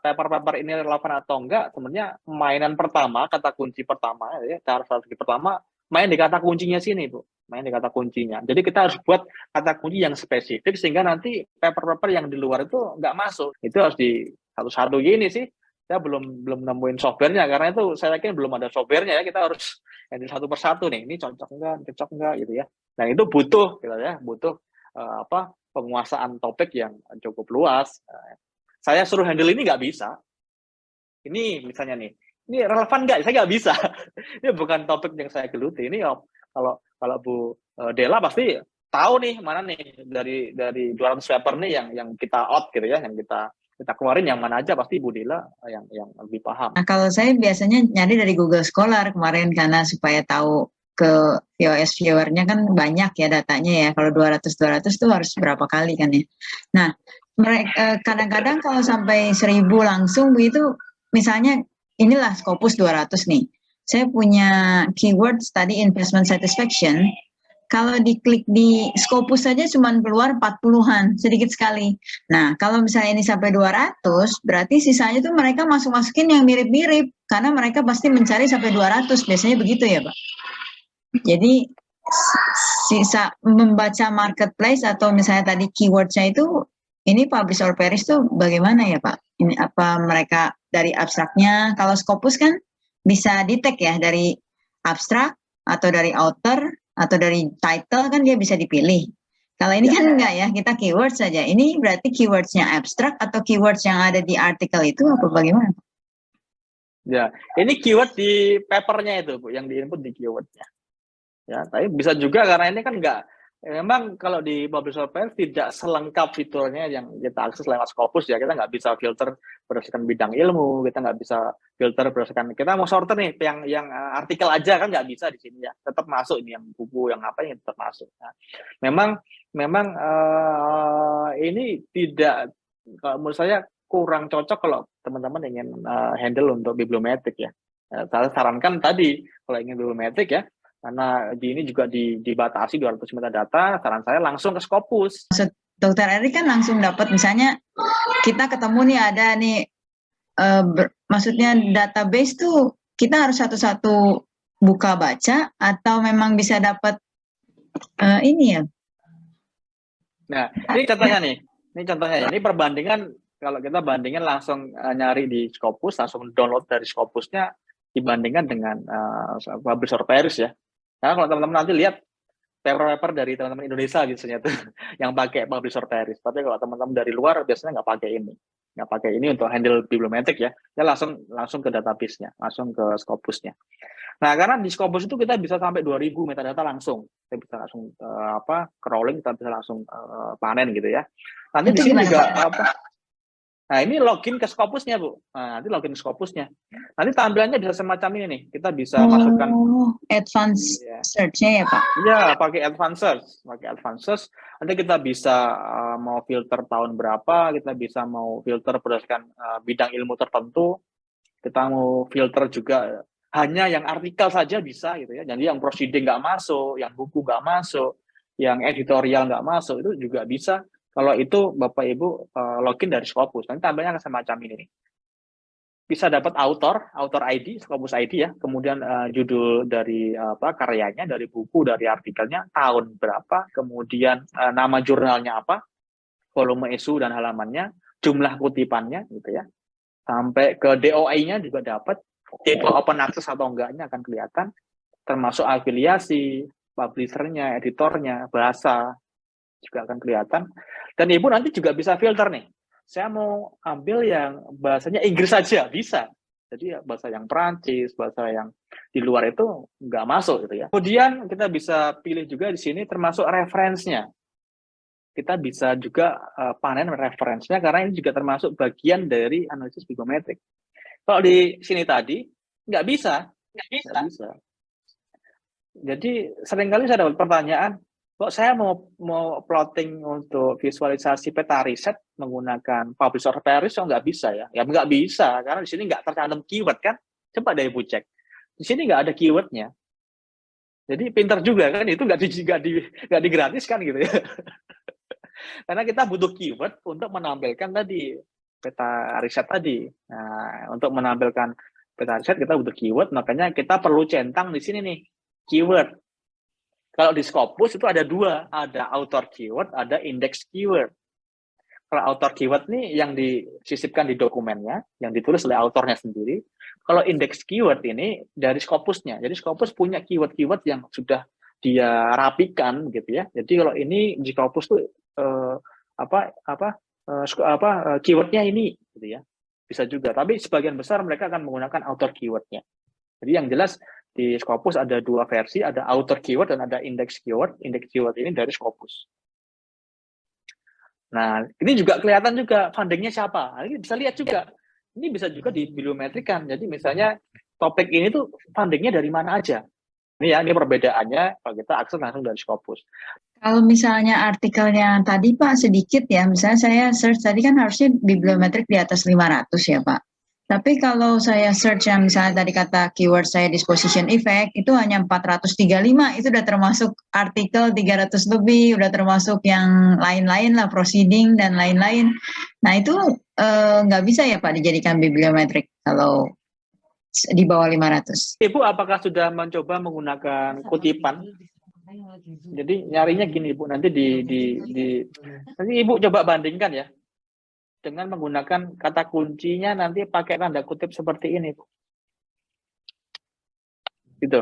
paper-paper ini relevan atau enggak, sebenarnya mainan pertama, kata kunci pertama ya, cara strategi pertama main di kata kuncinya sini, Bu. Main di kata kuncinya. Jadi kita harus buat kata kunci yang spesifik sehingga nanti paper-paper yang di luar itu enggak masuk. Itu harus di satu-satu gini sih. Saya belum nemuin softwarenya karena itu saya yakin belum ada softwarenya ya. Kita harus handle satu persatu nih. Ini cocok enggak gitu ya. Nah itu butuh gitu ya, butuh penguasaan topik yang cukup luas. Saya suruh handle ini nggak bisa. Ini misalnya nih, ini relevan nggak? Saya nggak bisa. Ini bukan topik yang saya geluti. Ini kalau Bu Della pasti tahu nih mana nih dari 200 paper nih yang kita out gitu ya, yang kita keluarin yang mana aja pasti Bu Della yang lebih paham. Nah, kalau saya biasanya nyari dari Google Scholar kemarin karena supaya tahu ke VOS viewernya kan banyak ya datanya ya. Kalau 200 tuh harus berapa kali kan ya. Nah, mereka kadang-kadang kalau sampai 1000 langsung begitu, misalnya inilah Scopus 200 nih. Saya punya keyword study investment satisfaction. Kalau diklik di Scopus saja cuma keluar 40-an, sedikit sekali. Nah, kalau misalnya ini sampai 200, berarti sisanya tuh mereka masukin yang mirip-mirip karena mereka pasti mencari sampai 200. Biasanya begitu ya, Pak. Jadi sisa membaca marketplace atau misalnya tadi keywordnya itu Ini publish or perish tuh bagaimana ya Pak? Ini apa mereka dari abstraknya? Kalau Scopus kan bisa di-tag ya dari abstrak atau dari author atau dari title kan dia bisa dipilih. Kalau ini kan enggak ya, kita keyword saja. Ini berarti keywordsnya abstrak atau keywords yang ada di artikel itu apa bagaimana? Ya, ini keyword di papernya itu Bu, yang di input di keywordnya. Ya, tapi bisa juga karena ini kan enggak. Memang kalau di publish or perish tidak selengkap fiturnya yang kita akses lewat Scopus ya. Kita nggak bisa filter berdasarkan bidang ilmu, kita nggak bisa filter berdasarkan, kita mau sorter nih yang artikel aja kan nggak bisa di sini ya. Tetap masuk ini yang buku yang apa yang tetap masuk. Nah, memang ini tidak, kalau menurut saya kurang cocok kalau teman-teman ingin handle untuk bibliometrik ya. Saya sarankan tadi kalau ingin bibliometrik ya, karena di ini juga dibatasi 200 metadata, saran saya langsung ke Scopus. Dokter Eri kan langsung dapat, misalnya kita ketemu nih ada nih, maksudnya database tuh kita harus satu-satu buka baca atau memang bisa dapat ini ya? Nah, ini contohnya nih, ini perbandingan kalau kita bandingin langsung nyari di Scopus, langsung download dari Scopusnya dibandingkan dengan publish or perish ya. Karena kalau teman-teman nanti lihat paper-paper dari teman-teman Indonesia biasanya tuh yang pakai publish or perish. Tapi kalau teman-teman dari luar biasanya nggak pakai ini untuk handle bibliometrik ya. Ya langsung ke database-nya, langsung ke Scopus-nya. Nah, karena di Scopus itu kita bisa sampai 2000 metadata langsung. Kita bisa langsung crawling, kita bisa langsung panen gitu ya. Nanti di sini juga nah, ini login ke Scopus-nya, Bu. Nah, nanti login ke Scopus-nya. Nanti tampilannya bisa semacam ini nih. Kita bisa masukkan advanced search-nya ya, Pak? Iya, pakai advanced search. Nanti kita bisa mau filter tahun berapa, kita bisa mau filter berdasarkan bidang ilmu tertentu. Kita mau filter juga hanya yang artikel saja bisa gitu ya. Jadi yang proceeding nggak masuk, yang buku nggak masuk, yang editorial nggak masuk, itu juga bisa. Kalau itu Bapak Ibu login dari Scopus, nanti tampilnya semacam ini nih. Bisa dapat author ID, Scopus ID ya, kemudian judul dari karyanya, dari buku, dari artikelnya, tahun berapa, kemudian nama jurnalnya apa, volume isu dan halamannya, jumlah kutipannya gitu ya. Sampai ke DOI-nya juga dapat, tipe open access atau enggaknya akan kelihatan, termasuk afiliasi, publisher-nya, editornya, bahasa juga akan kelihatan. Dan Ibu nanti juga bisa filter nih. Saya mau ambil yang bahasanya Inggris saja, bisa. Jadi bahasa yang Perancis, bahasa yang di luar itu nggak masuk gitu ya. Kemudian kita bisa pilih juga di sini termasuk referensinya. Kita bisa juga panen referensinya karena ini juga termasuk bagian dari analisis bibliometrik. Kalau di sini tadi nggak bisa. Jadi seringkali saya dapat pertanyaan, kok saya mau plotting untuk visualisasi peta riset menggunakan publish or perish, nggak bisa ya? Ya nggak bisa, karena di sini nggak tercantum keyword kan? Coba deh Ibu cek. Di sini nggak ada keywordnya. Jadi pinter juga kan, itu nggak digratiskan gitu ya. Karena kita butuh keyword untuk menampilkan tadi peta riset tadi. Nah, untuk menampilkan peta riset kita butuh keyword, makanya kita perlu centang di sini nih, keyword. Kalau di Scopus itu ada dua, ada author keyword, ada index keyword. Kalau author keyword nih yang disisipkan di dokumennya, yang ditulis oleh autornya sendiri. Kalau index keyword ini dari Scopusnya. Jadi Scopus punya keyword-keyword yang sudah dia rapikan gitu ya. Jadi kalau ini di Scopus tuh keywordnya ini gitu ya. Bisa juga, tapi sebagian besar mereka akan menggunakan author keywordnya. Jadi yang jelas di Scopus ada dua versi, ada author keyword dan ada index keyword. Index keyword ini dari Scopus. Nah, ini juga kelihatan juga fundingnya siapa. Nah, ini bisa lihat juga. Ini bisa juga di bibliometrikan. Jadi misalnya topik ini tuh fundingnya dari mana aja. Ini ya, ini perbedaannya kalau kita akses langsung dari Scopus. Kalau misalnya artikelnya tadi Pak sedikit ya, misalnya saya search tadi kan harusnya bibliometrik di atas 500 ya Pak. Tapi kalau saya search yang misalnya tadi kata keyword saya disposition effect, itu hanya 435, itu udah termasuk artikel 300 lebih, udah termasuk yang lain-lain lah, proceeding dan lain-lain. Nah itu nggak bisa ya Pak dijadikan bibliometrik kalau di bawah 500. Ibu apakah sudah mencoba menggunakan kutipan? Jadi nyarinya gini Ibu, nanti nanti Ibu coba bandingkan ya. dengan menggunakan kata kuncinya nanti pakai tanda kutip seperti ini, Bu. Gitu.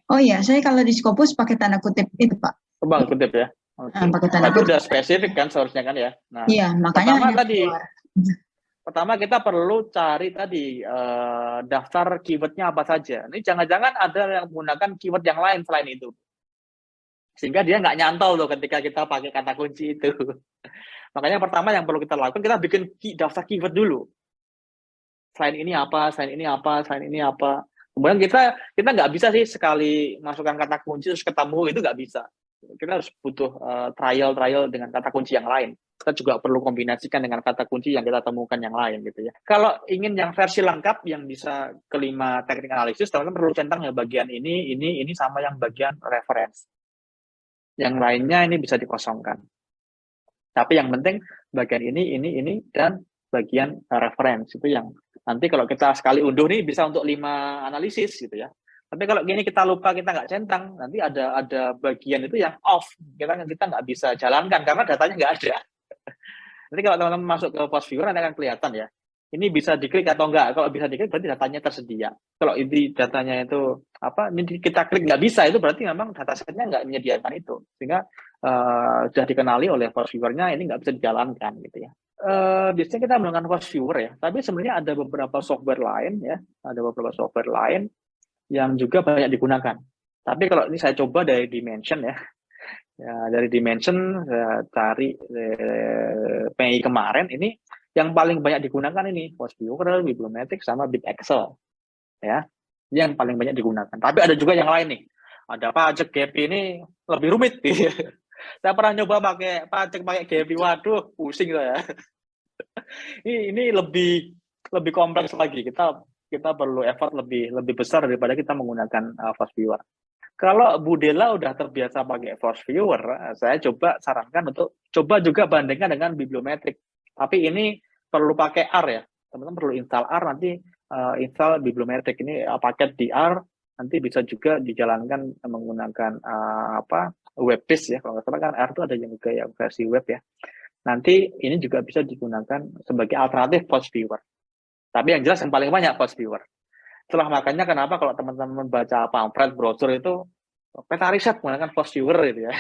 Oh iya, saya kalau di Scopus pakai tanda kutip itu, Pak. Tanda kutip ya. Oke. Pakai tanda Berarti kutip. udah spesifik kan seharusnya kan ya. Nah, Iya, makanya pertama hanya tadi, keluar. pertama kita perlu cari tadi daftar keywordnya apa saja. Ini jangan-jangan ada yang menggunakan keyword yang lain selain itu. Sehingga dia nggak nyantol loh ketika kita pakai kata kunci itu. Makanya pertama yang perlu kita lakukan, kita bikin daftar keyword dulu. Selain ini apa, selain ini apa, selain ini apa. Kemudian kita nggak bisa sih sekali masukkan kata kunci terus ketemu, itu nggak bisa. Kita harus butuh trial dengan kata kunci yang lain. Kita juga perlu kombinasikan dengan kata kunci yang kita temukan yang lain gitu ya. Kalau ingin yang versi lengkap yang bisa kelima teknik analisis, teman-teman perlu centang ya bagian ini sama yang bagian reference. Yang lainnya ini bisa dikosongkan. Tapi yang penting bagian ini dan bagian reference itu yang nanti kalau kita sekali unduh nih bisa untuk 5 analisis gitu ya. Tapi kalau gini kita lupa, kita nggak centang, nanti ada bagian itu yang off, kita nggak bisa jalankan karena datanya nggak ada. Nanti kalau teman-teman masuk ke post viewer nanti akan kelihatan ya. Ini bisa diklik atau enggak. Kalau bisa diklik berarti datanya tersedia. Kalau ini datanya itu apa? Ini kita klik nggak bisa, itu berarti memang datasetnya nggak menyediakan itu. Sehingga sudah dikenali oleh post viewer-nya, ini nggak bisa dijalankan gitu ya. Biasanya kita menggunakan post viewer ya. Tapi sebenarnya ada beberapa software lain ya. Ada beberapa software lain yang juga banyak digunakan. Tapi kalau ini saya coba dari Dimension ya. Ya, dari Dimension saya cari Mei kemarin ini yang paling banyak digunakan ini Post Viewer, Bibliometric sama Big Excel. Ya. Ini yang paling banyak digunakan. Tapi ada juga yang lain nih. Ada pajak GP ini lebih rumit. Saya pernah nyoba pakai pajak pakai GP, waduh, pusing saya. Ini lebih kompleks lagi. Kita perlu effort lebih besar daripada kita menggunakan Post Viewer. Kalau Bu Dela udah terbiasa pakai Force Viewer, saya coba sarankan untuk coba juga bandingkan dengan Bibliometric. Tapi ini perlu pakai R ya. Teman-teman perlu install R, nanti install Bibliometric. Ini paket di R, nanti bisa juga dijalankan menggunakan web-based ya. Kalau nggak salah kan R itu ada yang juga yang versi web ya. Nanti ini juga bisa digunakan sebagai alternatif Post Viewer. Tapi yang jelas yang paling banyak Post Viewer. Itulah makanya kenapa kalau teman-teman baca pamflet brosur itu peta riset menggunakan Post Viewer gitu ya.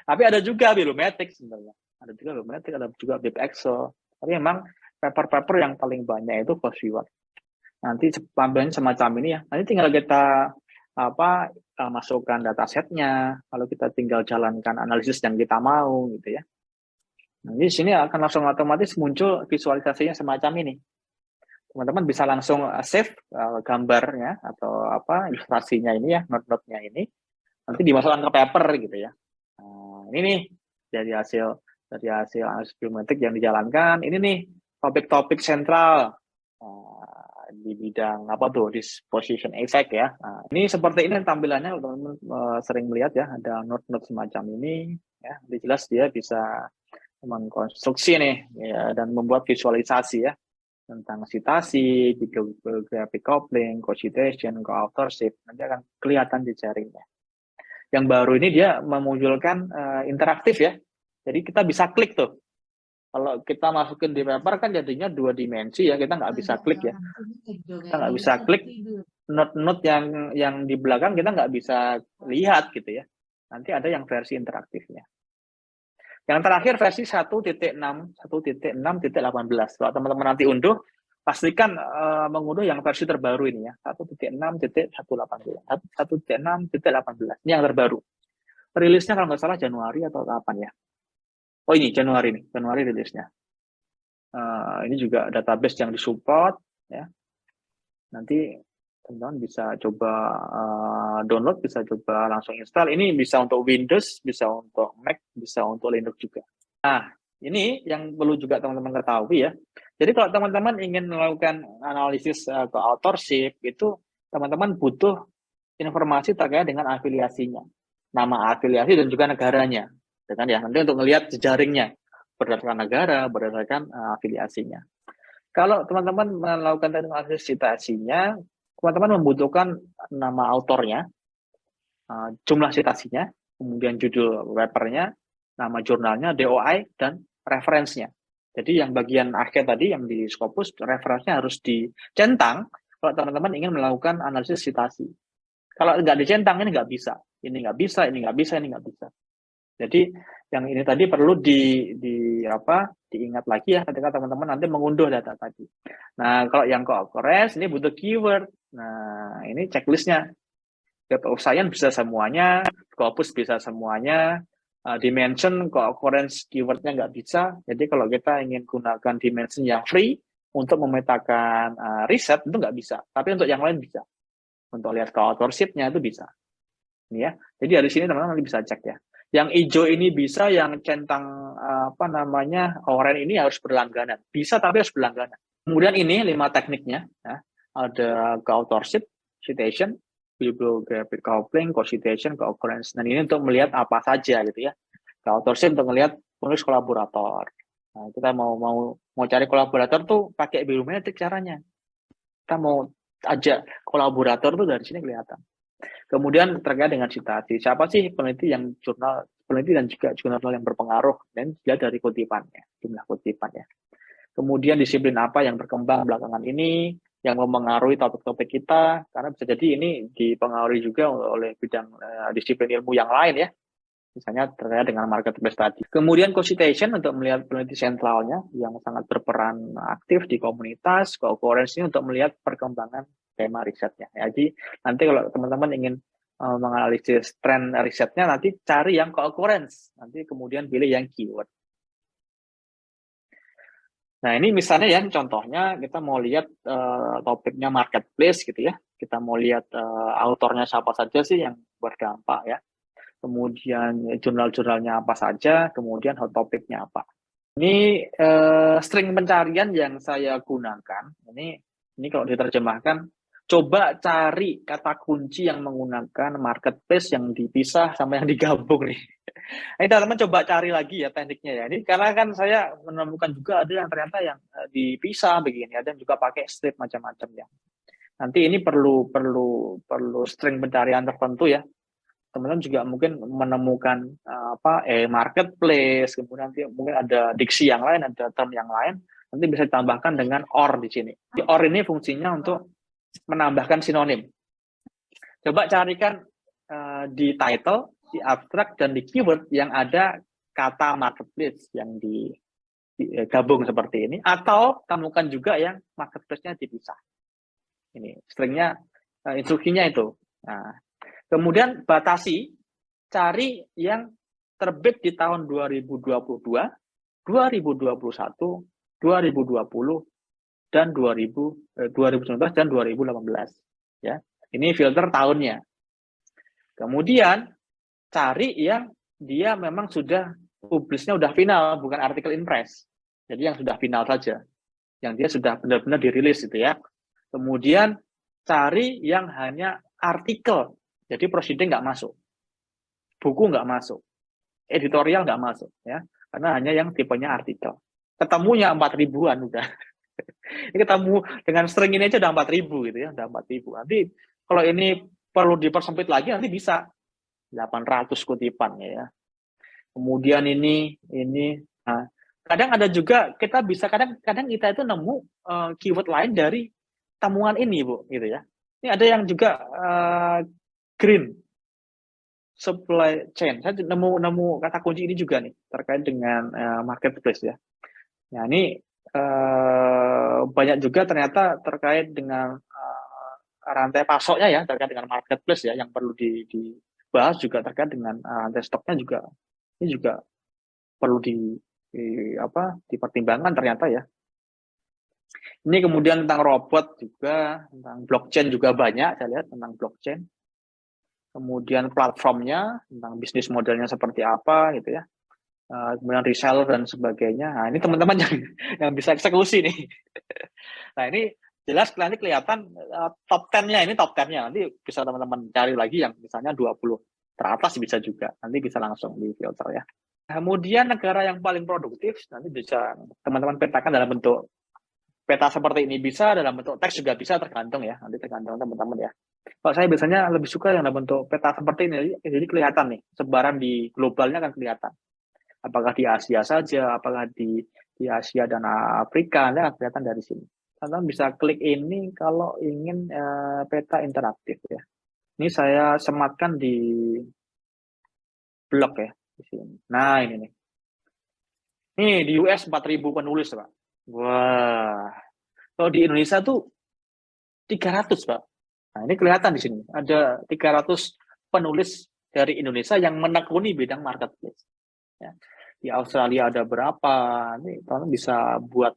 Tapi ada juga Bibliometric sebenarnya. Ada juga Bibliometric, ada juga Big Excel. Tapi memang paper-paper yang paling banyak itu Post Viewer. Nanti tampilannya semacam ini ya. Nanti tinggal kita masukkan datasetnya, lalu kita tinggal jalankan analisis yang kita mau gitu ya. Nanti di sini akan langsung otomatis muncul visualisasinya semacam ini. Teman-teman bisa langsung save gambarnya atau ilustrasinya ini ya, note-note-nya ini, nanti dimasukkan ke paper gitu ya. Ini nih dari hasil analisis biometrik yang dijalankan. Ini nih topik-topik sentral di bidang disposition effect ya. Ini seperti ini tampilannya, teman-teman sering melihat ya, ada note-note semacam ini ya. Jelas dia bisa mengkonstruksi nih ya, dan membuat visualisasi ya tentang citasi, bibliographic coupling, co-citation, co-authorship, nanti akan kelihatan jejaringnya. Yang baru ini dia memunculkan interaktif ya, jadi kita bisa klik tuh. Kalau kita masukin di paper kan jadinya 2 dimensi ya, kita nggak bisa klik ya. Kita nggak bisa klik note-note yang di belakang, kita nggak bisa lihat gitu ya. Nanti ada yang versi interaktifnya. Yang terakhir versi 1.6.18. Kalau teman-teman nanti unduh, pastikan mengunduh yang versi terbaru ini ya, 1.6.18. 1.6.18. Ini yang terbaru. Rilisnya kalau nggak salah Januari atau kapan ya? Oh ini Januari nih, Januari rilisnya. Ini juga database yang disupport ya. Nanti teman-teman bisa coba download, bisa coba langsung install. Ini bisa untuk Windows, bisa untuk Mac, bisa untuk Linux juga. Nah, ini yang perlu juga teman-teman ketahui ya. Jadi kalau teman-teman ingin melakukan analisis ke authorship, itu teman-teman butuh informasi terkait dengan afiliasinya. Nama afiliasi dan juga negaranya. Ya, nanti untuk melihat jejaringnya, berdasarkan negara, berdasarkan afiliasinya. Kalau teman-teman melakukan analisis citasinya, teman-teman membutuhkan nama autornya, jumlah citasinya, kemudian judul papernya, nama jurnalnya, DOI, dan referensinya. Jadi yang bagian akhir tadi yang di Scopus referensinya harus dicentang kalau teman-teman ingin melakukan analisis citasi. Kalau nggak dicentang ini nggak bisa, ini nggak bisa, ini nggak bisa, ini nggak bisa. Jadi yang ini tadi perlu diingat lagi ya ketika teman-teman nanti mengunduh data tadi. Nah kalau yang co-occurrence ini butuh keyword. Nah ini checklistnya. Web of Science bisa semuanya, Scopus bisa semuanya, dimension co-occurrence keywordnya nggak bisa. Jadi kalau kita ingin gunakan dimension yang free untuk memetakan riset itu nggak bisa. Tapi untuk yang lain bisa. Untuk lihat co-authorship-nya itu bisa. Ini ya. Jadi dari sini teman-teman nanti bisa cek ya. Yang hijau ini bisa, yang centang oranye ini harus berlangganan. Bisa tapi harus berlangganan. Kemudian ini 5 tekniknya. Ya. Ada co-authorship, citation, bibliographic coupling, co-citation, co-occurrence. Dan ini untuk melihat apa saja gitu ya. Co-authorship untuk melihat penulis kolaborator. Nah, kita mau cari kolaborator tuh pakai biometrik caranya. Kita mau ajak kolaborator tuh dari sini kelihatan. Kemudian terkait dengan citasi, siapa sih peneliti dan juga jurnal yang berpengaruh, dan dilihat dari kutipannya, jumlah kutipannya. Kemudian disiplin apa yang berkembang belakangan ini, yang mempengaruhi topik-topik kita, karena bisa jadi ini dipengaruhi juga oleh bidang disiplin ilmu yang lain ya, misalnya terkait dengan marketplace tadi. Kemudian co-citation untuk melihat peneliti sentralnya yang sangat berperan aktif di komunitas, co-occurrence ini untuk melihat perkembangan tema risetnya. Jadi nanti kalau teman-teman ingin menganalisis tren risetnya, nanti cari yang co-occurrence, nanti kemudian pilih yang keyword. Nah ini misalnya ya, contohnya kita mau lihat topiknya marketplace gitu ya, kita mau lihat autornya siapa saja sih yang berdampak ya, kemudian jurnal-jurnalnya apa saja, kemudian hot topicnya apa. Ini string pencarian yang saya gunakan, ini kalau diterjemahkan, coba cari kata kunci yang menggunakan marketplace yang dipisah sama yang digabung nih. Ini teman-teman coba cari lagi ya tekniknya ya. Ini karena kan saya menemukan juga ada yang ternyata yang dipisah begini, ada yang juga pakai strip macam-macam ya. Nanti ini perlu string pencarian tertentu ya. Teman-teman juga mungkin menemukan marketplace, kemudian nanti mungkin ada diksi yang lain, ada term yang lain, nanti bisa ditambahkan dengan or di sini. Di or ini fungsinya untuk menambahkan sinonim. Coba carikan di title, di abstract, dan di keyword yang ada kata marketplace yang digabung seperti ini, atau temukan juga yang marketplace-nya dipisah. Ini stringnya, instruksinya itu. Nah, kemudian batasi, cari yang terbit di tahun 2022, 2021, 2020, dan 2019 dan 2018 ya. Ini filter tahunnya. Kemudian cari yang dia memang sudah publisnya udah final, bukan artikel in press. Jadi yang sudah final saja, yang dia sudah benar-benar dirilis gitu ya. Kemudian cari yang hanya artikel, jadi proceeding nggak masuk, buku nggak masuk, editorial nggak masuk ya, karena hanya yang tipenya artikel. Ketemunya 4.000-an udah. Ini ketemu dengan string ini aja udah 4.000 gitu ya, udah 4.000. Nanti kalau ini perlu dipersempit lagi nanti bisa 800 kutipan ya. Kemudian ini nah, kadang ada juga kita bisa kadang kita itu nemu keyword lain dari temuan ini Bu gitu ya. Ini ada yang juga green supply chain. Saya nemu kata kunci ini juga nih terkait dengan marketplace ya. Nah, ini banyak juga ternyata terkait dengan rantai pasoknya ya, terkait dengan marketplace ya, yang perlu dibahas juga terkait dengan rantai stoknya juga. Ini juga perlu dipertimbangkan ternyata ya. Ini kemudian tentang robot juga, tentang blockchain juga banyak, saya lihat tentang blockchain. Kemudian platformnya, tentang bisnis modelnya seperti apa gitu ya. Kemudian reseller dan sebagainya. Nah, ini teman-teman yang bisa eksekusi nih. Nah, ini jelas nanti kelihatan top 10-nya, ini top 10-nya. Nanti bisa teman-teman cari lagi yang misalnya 20 teratas bisa juga. Nanti bisa langsung di filter ya. Kemudian negara yang paling produktif, nanti bisa teman-teman petakan dalam bentuk peta seperti ini, bisa dalam bentuk teks juga bisa, tergantung ya. Nanti tergantung teman-teman ya. Kalau saya biasanya lebih suka yang dalam bentuk peta seperti ini, jadi kelihatan nih, sebaran di globalnya kan kelihatan. Apakah di Asia saja, apakah di di Asia dan Afrika. Anda kelihatan dari sini. Teman-teman bisa klik ini kalau ingin peta interaktif ya. Ini saya sematkan di blog ya di sini. Nah, ini nih. Nih di US 4.000 penulis, Pak. Wah. Kalau di Indonesia tuh 300, Pak. Nah, ini kelihatan di sini. Ada 300 penulis dari Indonesia yang menekuni bidang marketplace. Ya. Di Australia ada berapa? Ini teman bisa buat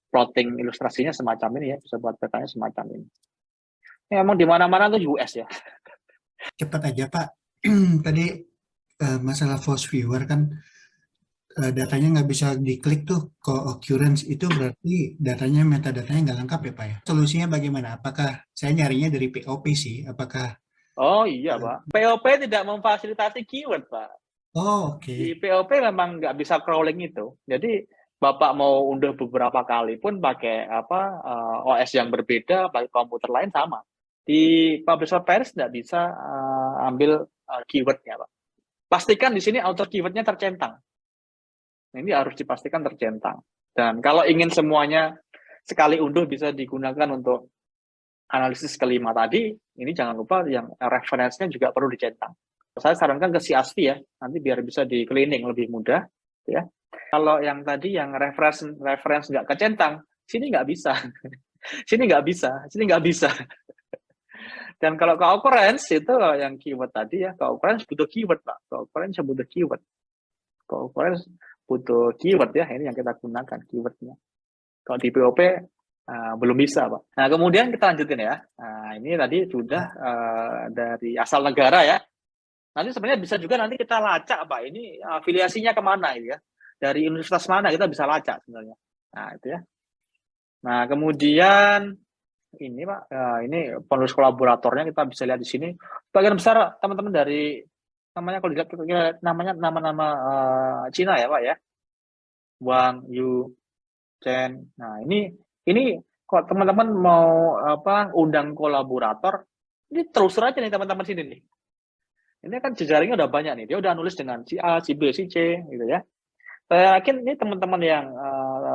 plotting ilustrasinya semacam ini ya, bisa buat petanya semacam ini. Ya, emang di mana-mana tuh US ya. Cepat aja Pak, tadi masalah false viewer kan datanya nggak bisa diklik tuh co-occurrence, itu berarti datanya, metadatanya nggak lengkap ya Pak ya? Solusinya bagaimana? Apakah saya nyarinya dari POP sih? Apakah Oh iya Pak, POP tidak memfasilitasi keyword Pak. Oh, oke. Di POP memang nggak bisa crawling itu. Jadi Bapak mau unduh beberapa kali pun pakai OS yang berbeda, pakai komputer lain sama. Di Publisher Paris nggak bisa ambil keywordnya Pak. Pastikan di sini author keywordnya tercentang. Ini harus dipastikan tercentang. Dan kalau ingin semuanya sekali unduh bisa digunakan untuk analisis kelima tadi, ini jangan lupa yang referensinya juga perlu dicentang. Saya sarankan ke CSV ya, nanti biar bisa di cleaning lebih mudah ya. Kalau yang tadi yang reference nggak kecentang, sini nggak bisa. Sini nggak bisa, sini nggak bisa. Dan kalau co-occurrence itu yang keyword tadi ya, co-occurrence butuh keyword Pak. Co-occurrence butuh keyword. Co-occurrence butuh keyword ya, ini yang kita gunakan keywordnya. Kalau di POP belum bisa Pak. Nah kemudian kita lanjutin ya. Nah ini tadi sudah dari asal negara ya. Nanti sebenarnya bisa juga nanti kita lacak Pak, ini afiliasinya kemana ya. Dari universitas mana kita bisa lacak sebenarnya. Nah itu ya. Nah kemudian ini Pak, ini penulis kolaboratornya kita bisa lihat di sini. Bagian besar teman-teman dari namanya kalau dilihat namanya nama-nama Cina ya Pak ya. Wang, Yu, Chen. Nah ini kalau teman-teman mau undang kolaborator, ini terus aja nih teman-teman sini nih. Ini kan jejaringnya udah banyak nih. Dia udah nulis dengan si A, si B, si C gitu ya. Saya yakin ini teman-teman yang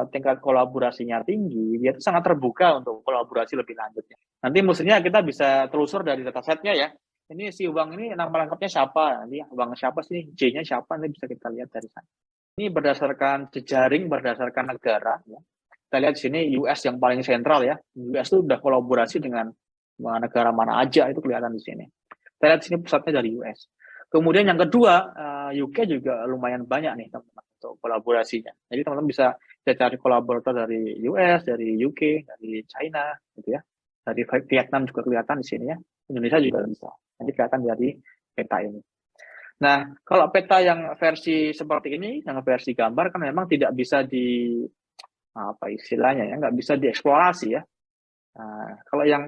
tingkat kolaborasinya tinggi, dia itu sangat terbuka untuk kolaborasi lebih lanjutnya. Nanti mestinya kita bisa telusur dari datasetnya ya. Ini si Wang ini nama lengkapnya siapa? Nanti Wang siapa sih? J-nya siapa? Nanti bisa kita lihat dari sana. Ini berdasarkan jejaring, berdasarkan negara. Ya. Kita lihat di sini US yang paling sentral ya. US itu udah kolaborasi dengan negara mana aja, itu kelihatan di sini. Kita lihat di sini pusatnya dari US. Kemudian yang kedua, UK juga lumayan banyak nih teman-teman untuk kolaborasinya. Jadi teman-teman bisa cari kolaborator dari US, dari UK, dari China, gitu ya. Dari Vietnam juga kelihatan di sini ya. Indonesia juga bisa. Nanti kelihatan dari peta ini. Nah, kalau peta yang versi seperti ini, yang versi gambar kan memang tidak bisa apa istilahnya ya, nggak bisa dieksplorasi ya. Nah, kalau yang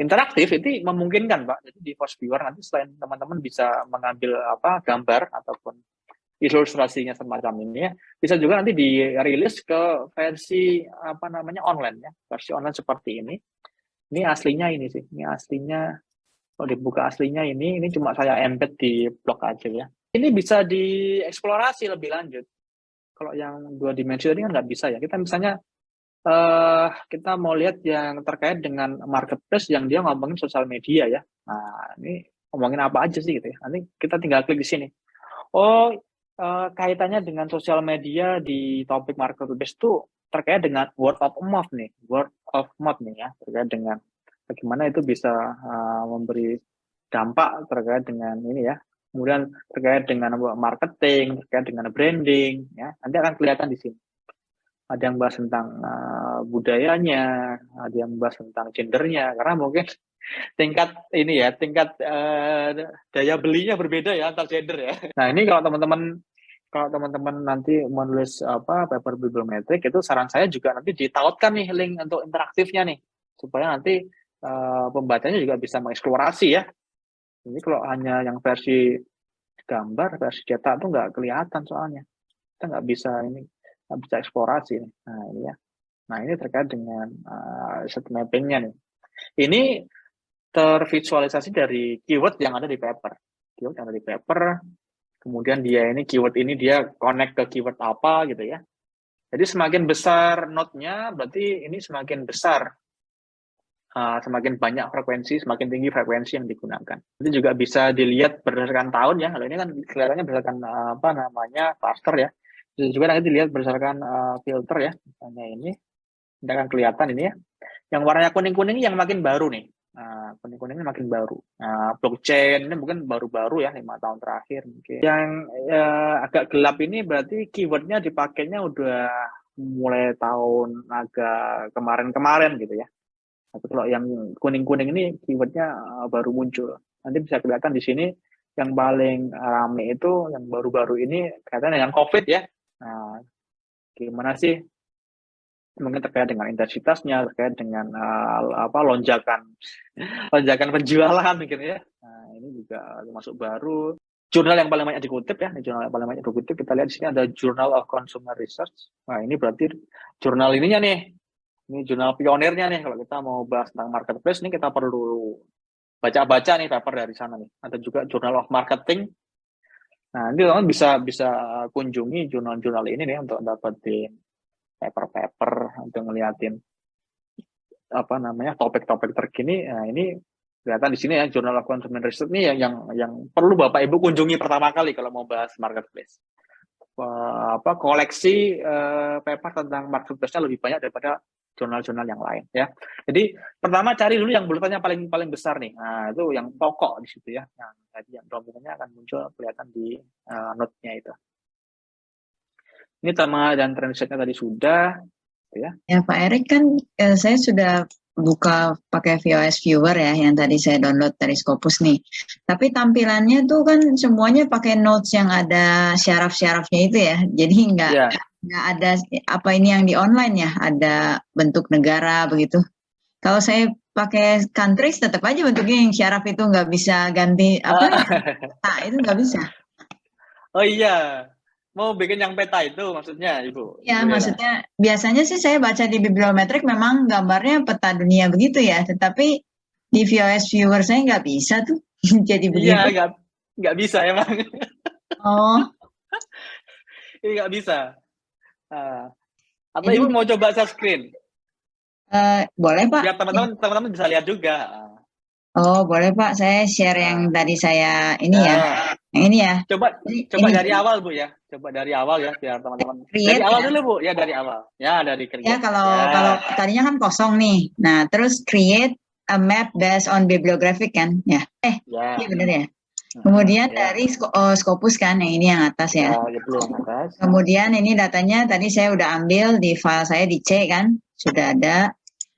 interaktif itu memungkinkan Pak. Jadi di Force Viewer nanti selain teman-teman bisa mengambil gambar ataupun ilustrasinya semacam ini ya, bisa juga nanti dirilis ke versi online ya, versi online seperti ini. Ini aslinya ini sih, ini aslinya kalau dibuka aslinya ini cuma saya embed di blog aja ya. Ini bisa dieksplorasi lebih lanjut. Kalau yang 2 dimensi tadi kan nggak bisa ya. Kita misalnya kita mau lihat yang terkait dengan marketplace yang dia ngomongin sosial media ya. Nah, ini ngomongin apa aja sih gitu ya. Nanti kita tinggal klik di sini. Oh, kaitannya dengan sosial media di topik marketplace itu terkait dengan word of mouth nih. Word of mouth nih ya, terkait dengan bagaimana itu bisa memberi dampak terkait dengan ini ya. Kemudian terkait dengan marketing, terkait dengan branding ya. Nanti akan kelihatan di sini. Ada yang bahas tentang budayanya, ada yang bahas tentang gendernya, karena mungkin tingkat daya belinya berbeda ya antar gender ya. Nah ini kalau teman-teman nanti menulis paper bibliometrik, itu saran saya juga nanti ditautkan nih link untuk interaktifnya nih, supaya nanti pembacanya juga bisa mengeksplorasi ya. Ini kalau hanya yang versi gambar, versi cetak tuh nggak kelihatan soalnya, kita nggak bisa eksplorasi. Nah ini ya. Nah ini terkait dengan set mappingnya nih. Ini tervisualisasi dari keyword yang ada di paper. Keyword yang ada di paper. Kemudian dia keyword ini dia connect ke keyword apa gitu ya. Jadi semakin besar node-nya, berarti ini semakin besar, semakin banyak frekuensi, semakin tinggi frekuensi yang digunakan. Itu juga bisa dilihat berdasarkan tahun ya. Kalau ini kan kelihatannya berdasarkan apa namanya cluster ya. Bisa juga nanti dilihat berdasarkan filter ya. Misalnya ini akan kelihatan ini ya. Yang warnanya kuning-kuning yang makin baru nih. Kuning-kuning ini makin baru. Blockchain ini mungkin baru-baru ya, 5 tahun terakhir mungkin. Yang agak gelap ini berarti keywordnya dipakainya udah mulai tahun agak kemarin-kemarin gitu ya. Tapi kalau yang kuning-kuning ini keywordnya baru muncul. Nanti bisa kelihatan di sini yang paling rame itu yang baru-baru ini kaitannya dengan COVID ya. Nah, gimana sih? Mungkin terkait dengan intensitasnya, terkait dengan lonjakan penjualan mungkin ya. Nah, ini juga termasuk baru. Jurnal yang paling banyak dikutip ya, jurnal yang paling banyak dikutip kita lihat di sini ada Journal of Consumer Research. Nah, ini berarti jurnal ininya nih. Ini jurnal pionirnya nih kalau kita mau bahas tentang marketplace ini kita perlu baca-baca nih paper dari sana nih. Ada juga Journal of Marketing. Nah, ini teman bisa kunjungi jurnal-jurnal ini nih untuk dapetin paper-paper untuk ngeliatin apa namanya topik-topik terkini. Nah, ini kelihatan di sini ya Journal of Consumer Research ini yang perlu Bapak Ibu kunjungi pertama kali kalau mau bahas marketplace. Koleksi paper tentang marketplace-nya lebih banyak daripada jurnal-jurnal yang lain ya. Jadi pertama cari dulu yang bulletinnya paling besar nih. Nah, itu yang pokok di situ ya. Yang tadi yang dominannya akan muncul kelihatan di note-nya itu. Ini tema dan transit-nya tadi sudah ya. Ya Pak Erik kan saya sudah buka pakai VOS Viewer ya yang tadi saya download dari Scopus nih. Tapi tampilannya tuh kan semuanya pakai notes yang ada syaraf-syarafnya itu ya. Jadi nggak ada apa ini yang di online ya, ada bentuk negara begitu. Kalau saya pakai countries tetap aja bentuknya yang syaraf itu nggak bisa ganti apa? Nah, itu nggak bisa. Oh iya. Mau bikin yang peta itu maksudnya, Ibu? Ya, maksudnya biasanya sih saya baca di bibliometrik memang gambarnya peta dunia begitu ya, tetapi di VOS Viewer saya nggak bisa tuh jadi begitu. Iya, nggak bisa emang. Oh. Ini nggak bisa. Atau Ibu mau coba share screen? Boleh Pak. Biar teman-teman bisa lihat juga. Oh, boleh Pak. Saya share yang tadi saya ini ya. Yang ini ya. Coba dari awal Bu ya. Coba dari awal ya biar teman-teman. Dari awal dulu Bu, ya dari awal. Ya dari create. Ya kalau tadinya kan kosong nih. Nah, terus create a map based on bibliographic kan? Ya. Iya benar ya. Kemudian dari Scopus kan, yang ini yang atas ya. Kemudian ini datanya tadi saya udah ambil di file saya di C kan, sudah ada.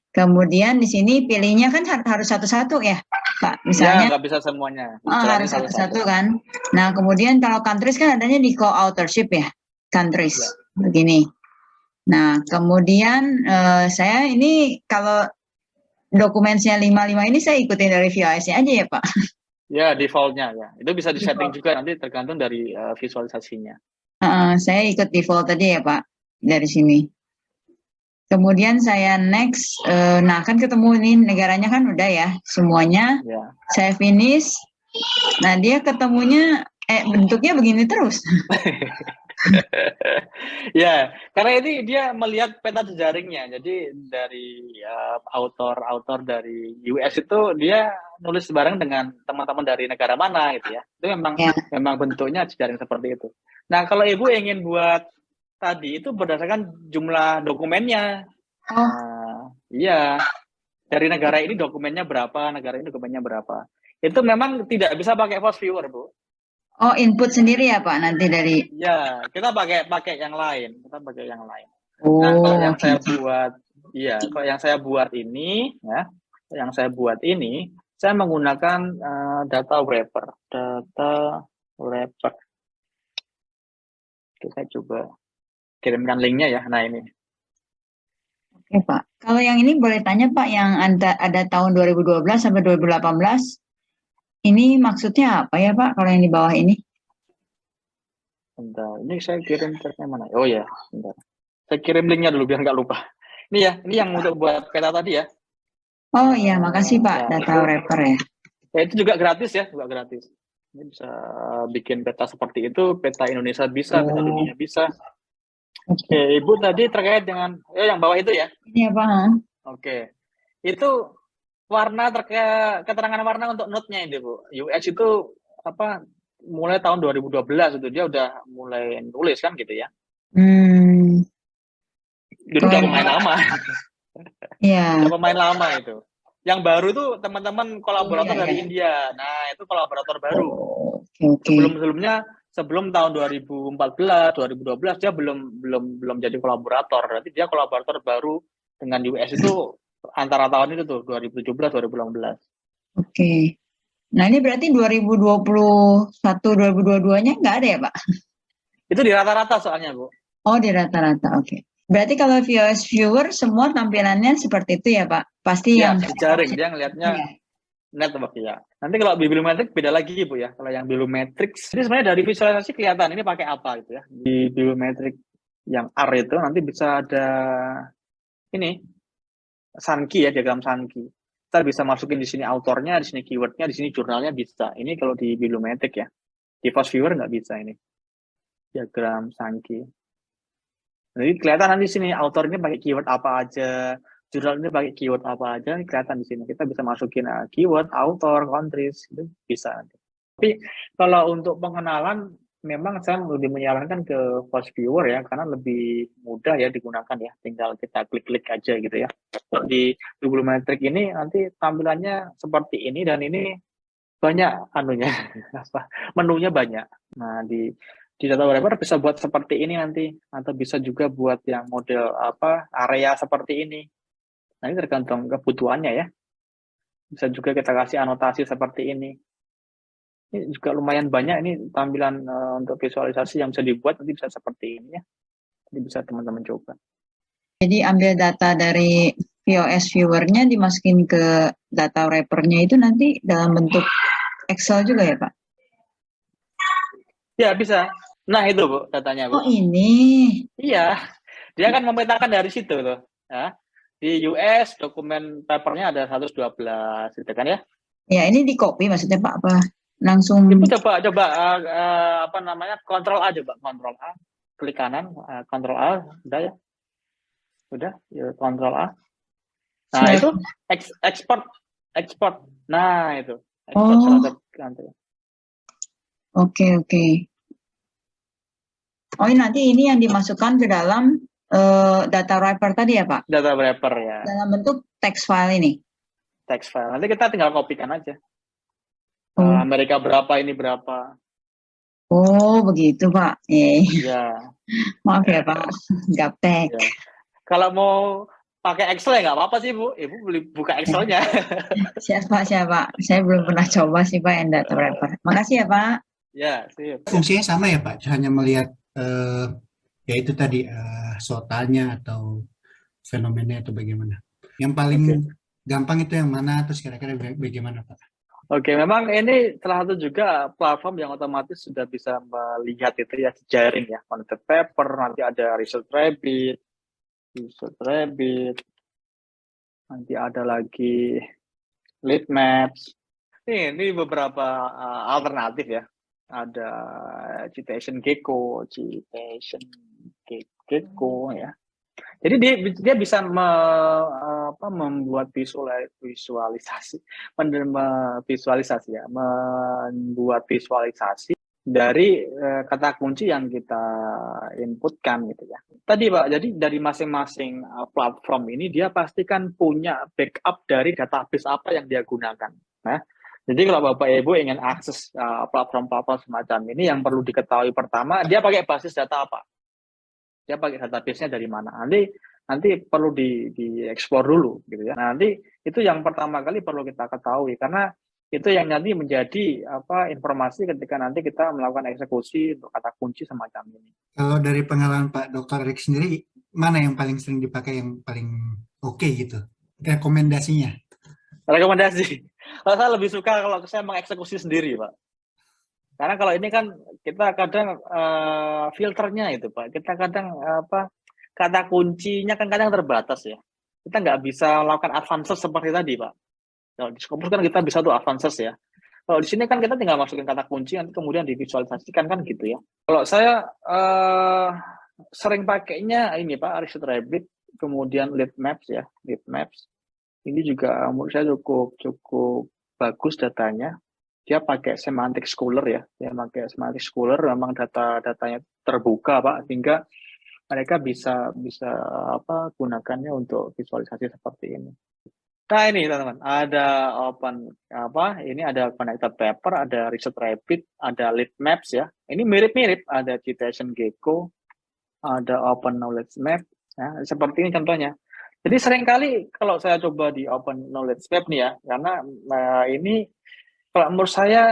Kemudian di sini pilihnya kan harus satu-satu ya, Pak. Misalnya nggak bisa semuanya. Harus satu-satu kan. Nah, kemudian kalau countries kan adanya di co-authorship ya, countries begini. Nah, kemudian saya ini kalau dokumennya 55 ini saya ikutin dari VOS-nya aja ya, Pak. Ya, default-nya ya. Itu bisa disetting juga nanti tergantung dari visualisasinya. Saya ikut default tadi ya, Pak, dari sini. Kemudian saya next, nah kan ketemu ini negaranya kan udah ya, semuanya. Saya finish, nah dia ketemunya, bentuknya begini terus. Ya, karena ini dia melihat peta jejaringnya. Jadi dari author dari US itu dia nulis bareng dengan teman-teman dari negara mana gitu ya. Itu memang bentuknya jejaring seperti itu. Nah, kalau Ibu ingin buat tadi itu berdasarkan jumlah dokumennya. Iya. Dari negara ini dokumennya berapa, negara ini dokumennya berapa. Itu memang tidak bisa pakai VOS Viewer, Bu. Oh, input sendiri ya, Pak, nanti dari. Ya, kita pakai yang lain. Kita pakai yang lain. Nah, kalau yang saya buat, kalau yang saya buat ini, ya, yang saya buat ini, saya menggunakan data wrapper. Oke, saya coba kirimkan linknya ya. Nah, ini. Oke, Pak. Kalau yang ini boleh tanya, Pak, yang ada tahun 2012 sampai 2018, ini maksudnya apa ya, Pak, kalau yang di bawah ini? Bentar, ini saya kirim chatnya mana? Oh ya, bentar. Saya kirim linknya dulu biar nggak lupa. Ini ya, ini yang untuk buat peta tadi ya. Oh iya, makasih Pak, data wrapper ya. Ya itu juga gratis ya, juga gratis. Ini bisa bikin peta seperti itu, peta Indonesia bisa, peta dunia bisa. Oke. Oke, Ibu tadi terkait dengan yang bawah itu ya. Ini apa? Ha? Oke. Itu warna terkait keterangan warna untuk node-nya ini, Bu. UX itu apa mulai tahun 2012 itu dia udah mulai nulis kan gitu ya. Hmm. Jadi Kalau udah yang pemain lama. ya. Udah pemain lama itu. Yang baru itu teman-teman kolaborator Iya, dari iya. India. Nah, itu kolaborator baru. Oh, oke. Sebelum-sebelumnya sebelum tahun 2014, 2012 dia belum jadi kolaborator. Berarti dia kolaborator baru dengan US itu antara tahun itu tuh 2017, 2018. Oke. Nah, ini berarti 2021, 2022-nya nggak ada ya, Pak? Itu di rata-rata soalnya, Bu. Oh, di rata-rata. Oke. Berarti kalau VOS viewer semua tampilannya seperti itu ya, Pak? Pasti Ya, yang jejaring dia ngelihatnya Iya. network ya. Nanti kalau bibliometrik beda lagi, Bu ya. Kalau yang bibliometrik, ini sebenarnya dari visualisasi kelihatan ini pakai apa gitu ya. Di bibliometrik yang R itu nanti bisa ada ini Sankey ya, diagram Sankey. Kita bisa masukin di sini autornya, di sini keywordnya, di sini jurnalnya bisa. Ini kalau di bibliometrik ya. Di Fast Viewer nggak bisa ini. Diagram Sankey. Jadi kelihatan nanti di sini autornya pakai keyword apa aja, jurnal ini pakai keyword apa aja, ini kelihatan di sini. Kita bisa masukin keyword, author, countries, itu bisa. Tapi kalau untuk pengenalan, memang saya lebih menyarankan ke Fast Viewer ya, karena lebih mudah ya digunakan ya. Tinggal kita klik-klik aja gitu ya. Kalau di Bibliometrik ini nanti tampilannya seperti ini dan ini banyak anunya, menunya banyak. Nah, di data wrapper bisa buat seperti ini nanti, atau bisa juga buat yang model area seperti ini. Nah, ini tergantung kebutuhannya ya. Bisa juga kita kasih anotasi seperti ini. Ini juga lumayan banyak ini tampilan untuk visualisasi yang bisa dibuat, nanti bisa seperti ini ya. Jadi bisa teman-teman coba. Jadi ambil data dari VOS viewer-nya dimasukin ke data wrapper-nya itu nanti dalam bentuk Excel juga ya, Pak? Ya, bisa. Nah, itu Bu, datanya Bu. Oh, ini. Iya, dia kan memetakan dari situ loh. Ya. Di US dokumen papernya ada 112 gitu kan ya. Ya, ini di copy maksudnya Pak apa? Langsung. Ibu coba apa namanya? Kontrol A coba, kontrol A. Klik kanan, kontrol A, udah ya. Udah, ya, kontrol A. Nah, Sel- itu ekspor. Nah, itu. Ekspor Oh. salah satu nanti. Oke. Oh, nanti ini yang dimasukkan ke dalam data wrapper tadi ya, Pak? Data wrapper ya. Dalam bentuk text file ini. Text file. Nanti kita tinggal kopikan aja. Oh. Amerika berapa, ini berapa. Oh, begitu, Pak. Ya. Maaf ya, Pak. Gaptek. Ya. Kalau mau pakai Excel ya nggak apa-apa sih, Bu. Ibu boleh buka Excelnya. Siapa? Saya belum pernah coba sih, Pak, yang data wrapper. Makasih ya, Pak. Ya, sip. Fungsinya sama ya Pak, hanya melihat ya itu tadi SOTA-nya atau fenomenanya atau bagaimana. Yang paling gampang itu yang mana, terus kira-kira bagaimana Pak? Oke, memang ini salah satu juga platform yang otomatis sudah bisa melihat itu ya, jejaring ya, connected paper, nanti ada Result Rabbit, nanti ada lagi lead maps. Ini beberapa alternatif ya. Ada Citation Gecko ya. Jadi dia bisa membuat visualisasi ya, membuat visualisasi dari kata kunci yang kita inputkan gitu ya. Tadi Pak, jadi dari masing-masing platform ini dia pastikan punya backup dari database apa yang dia gunakan. Nah, jadi kalau Bapak Ibu ingin akses platform-platform semacam ini, yang perlu diketahui pertama, dia pakai basis data apa? Dia pakai database-nya dari mana? Nanti perlu dieksplor dulu gitu ya. Nanti itu yang pertama kali perlu kita ketahui, karena itu yang nanti menjadi informasi ketika nanti kita melakukan eksekusi untuk kata kunci semacam ini. Kalau dari pengalaman Pak Dr. Rick sendiri, mana yang paling sering dipakai, yang paling oke gitu? Rekomendasinya? Rekomendasi. Kalau saya lebih suka kalau saya mengeksekusi sendiri, Pak. Karena kalau ini kan kita kadang filternya itu, Pak. Kita kadang kata kuncinya kan kadang terbatas ya. Kita nggak bisa melakukan advances seperti tadi, Pak. Kalau di Scopus kan kita bisa tuh advances ya. Kalau di sini kan kita tinggal masukin kata kunci, nanti kemudian divisualisasikan kan gitu ya. Kalau saya sering pakainya ini Pak, Research Rabbit, kemudian Lead Maps ya, Lead Maps. Ini juga menurut saya cukup bagus datanya. Dia pakai semantic scholar ya, dia pakai semantic scholar, memang datanya terbuka Pak, sehingga mereka bisa gunakannya untuk visualisasi seperti ini. Nah ini teman-teman, ada ini ada connected paper, ada Research Rabbit, ada Lead Maps ya. Ini mirip-mirip, ada Citation Gecko, ada Open Knowledge Map, ya, seperti ini contohnya. Jadi seringkali kalau saya coba di Open Knowledge Map nih ya, karena ini kalau menurut saya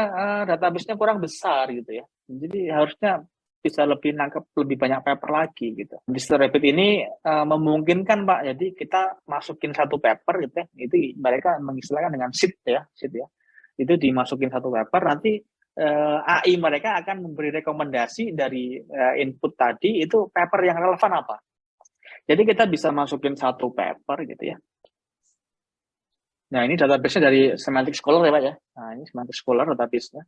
database-nya kurang besar gitu ya. Jadi harusnya bisa lebih nangkep lebih banyak paper lagi gitu. Research Rabbit ini memungkinkan Pak, jadi kita masukin satu paper gitu ya, itu mereka mengistilahkan dengan seed ya. Itu dimasukin satu paper, nanti AI mereka akan memberi rekomendasi dari input tadi itu paper yang relevan apa. Jadi kita bisa masukin satu paper gitu ya. Nah ini database-nya dari Semantic Scholar ya Pak ya. Nah ini Semantic Scholar database-nya.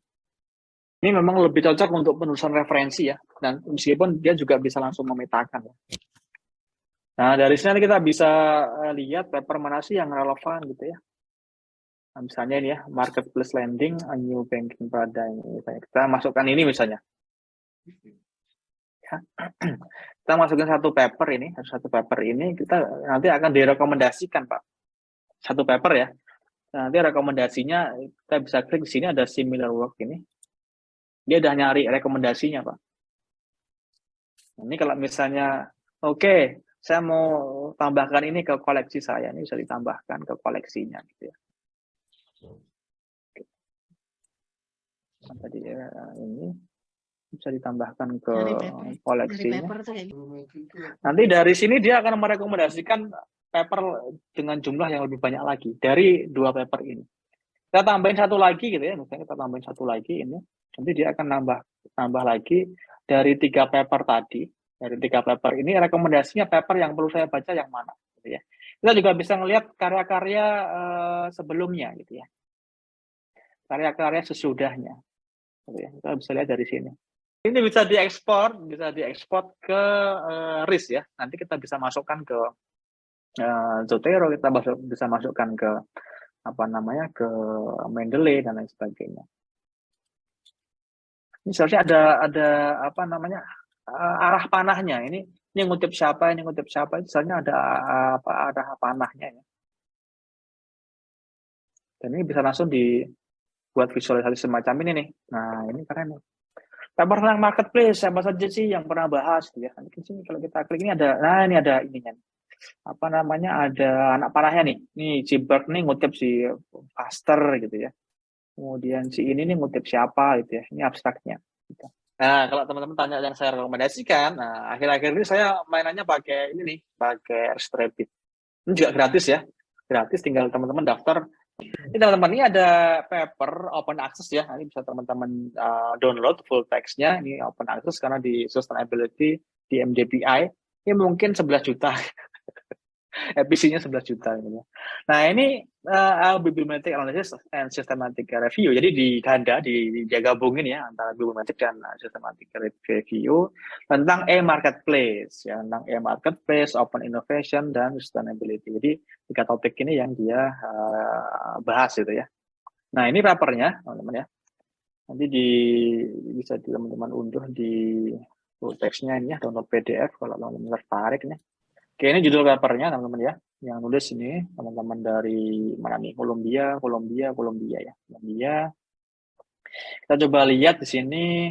Ini memang lebih cocok untuk penulisan referensi ya, dan meskipun dia juga bisa langsung memetakan. Ya. Nah dari sini kita bisa lihat paper mana sih yang relevan gitu ya. Nah, misalnya ini ya, marketplace lending, a new banking paradigm. Kita masukkan ini misalnya. Ya. Kita masukin satu paper ini, kita nanti akan direkomendasikan Pak. Satu paper ya. Nah, nanti rekomendasinya kita bisa klik di sini ada similar work ini. Dia udah nyari rekomendasinya, Pak. Ini kalau misalnya, oke, saya mau tambahkan ini ke koleksi saya, ini bisa ditambahkan ke koleksinya, gitu ya. Tadi ini bisa ditambahkan ke koleksinya. Nanti dari sini dia akan merekomendasikan paper dengan jumlah yang lebih banyak lagi dari 2 paper ini. Kita tambahin satu lagi gitu ya, misalnya kita tambahin satu lagi ini, nanti dia akan nambah lagi dari 3 paper tadi. Dari 3 paper ini rekomendasinya paper yang perlu saya baca yang mana gitu ya. Kita juga bisa melihat karya-karya sebelumnya gitu ya. Karya-karya sesudahnya. Gitu ya. Kita bisa lihat dari sini. Ini bisa diekspor ke RIS ya. Nanti kita bisa masukkan ke Zotero, kita bisa masukkan ke ke Mendeley dan lain sebagainya. Ini seharusnya ada arah panahnya. Ini ngutip siapa, ini ngutip siapa. Misalnya ada arah panahnya ya. Dan ini bisa langsung dibuat visualisasi semacam ini nih. Nah, ini keren nih. Paper tentang marketplace, siapa saja sih yang pernah bahas gitu ya. Nanti sini kalau kita klik ini ini ada ininya. Ada anak panahnya nih. Nih Ciberg nih ngutip si Faster gitu ya. Kemudian si ini nih ngutip siapa gitu ya. Ini abstraknya. Gitu. Nah, kalau teman-teman tanya yang saya rekomendasikan, nah akhir-akhir ini saya mainannya pakai ini nih, pakai Research Rabbit. Ini juga gratis ya. Gratis, tinggal teman-teman daftar. Ini teman-teman, ini ada paper open access ya. Ini bisa teman-teman download full text-nya. Ini open access karena di sustainability, di MDPI. Ini mungkin 11 juta. EPC-nya 11 juta. Gitu. Nah, ini bibliometric analysis and systematic review. Jadi digabungin ya antara bibliometric dan systematic review tentang e-marketplace, ya, tentang e-marketplace, open innovation, dan sustainability. Jadi 3 topik ini yang dia bahas gitu ya. Nah, ini papernya, teman-teman ya. Nanti bisa teman-teman unduh di full text-nya ini ya, download PDF kalau teman-teman tertarik nih. Oke, ini judul papernya teman-teman ya. Yang nulis ini teman-teman dari mana nih? Columbia ya. Columbia. Kita coba lihat di sini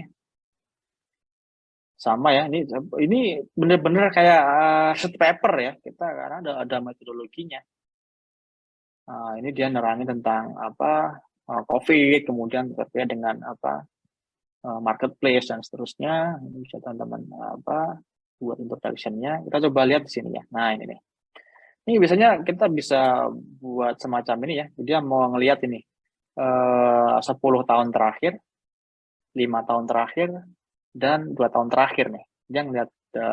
sama ya. Ini benar-benar kayak set paper ya. Kita karena ada metodologinya. Nah, ini dia nerangin tentang COVID, kemudian terkait dengan marketplace dan seterusnya. Ini bisa teman-teman buat introduction-nya. Kita coba lihat di sini ya. Nah, ini nih. Ini biasanya kita bisa buat semacam ini ya. Dia mau ngelihat ini 10 tahun terakhir, 5 tahun terakhir, dan 2 tahun terakhir nih. Dia ngelihat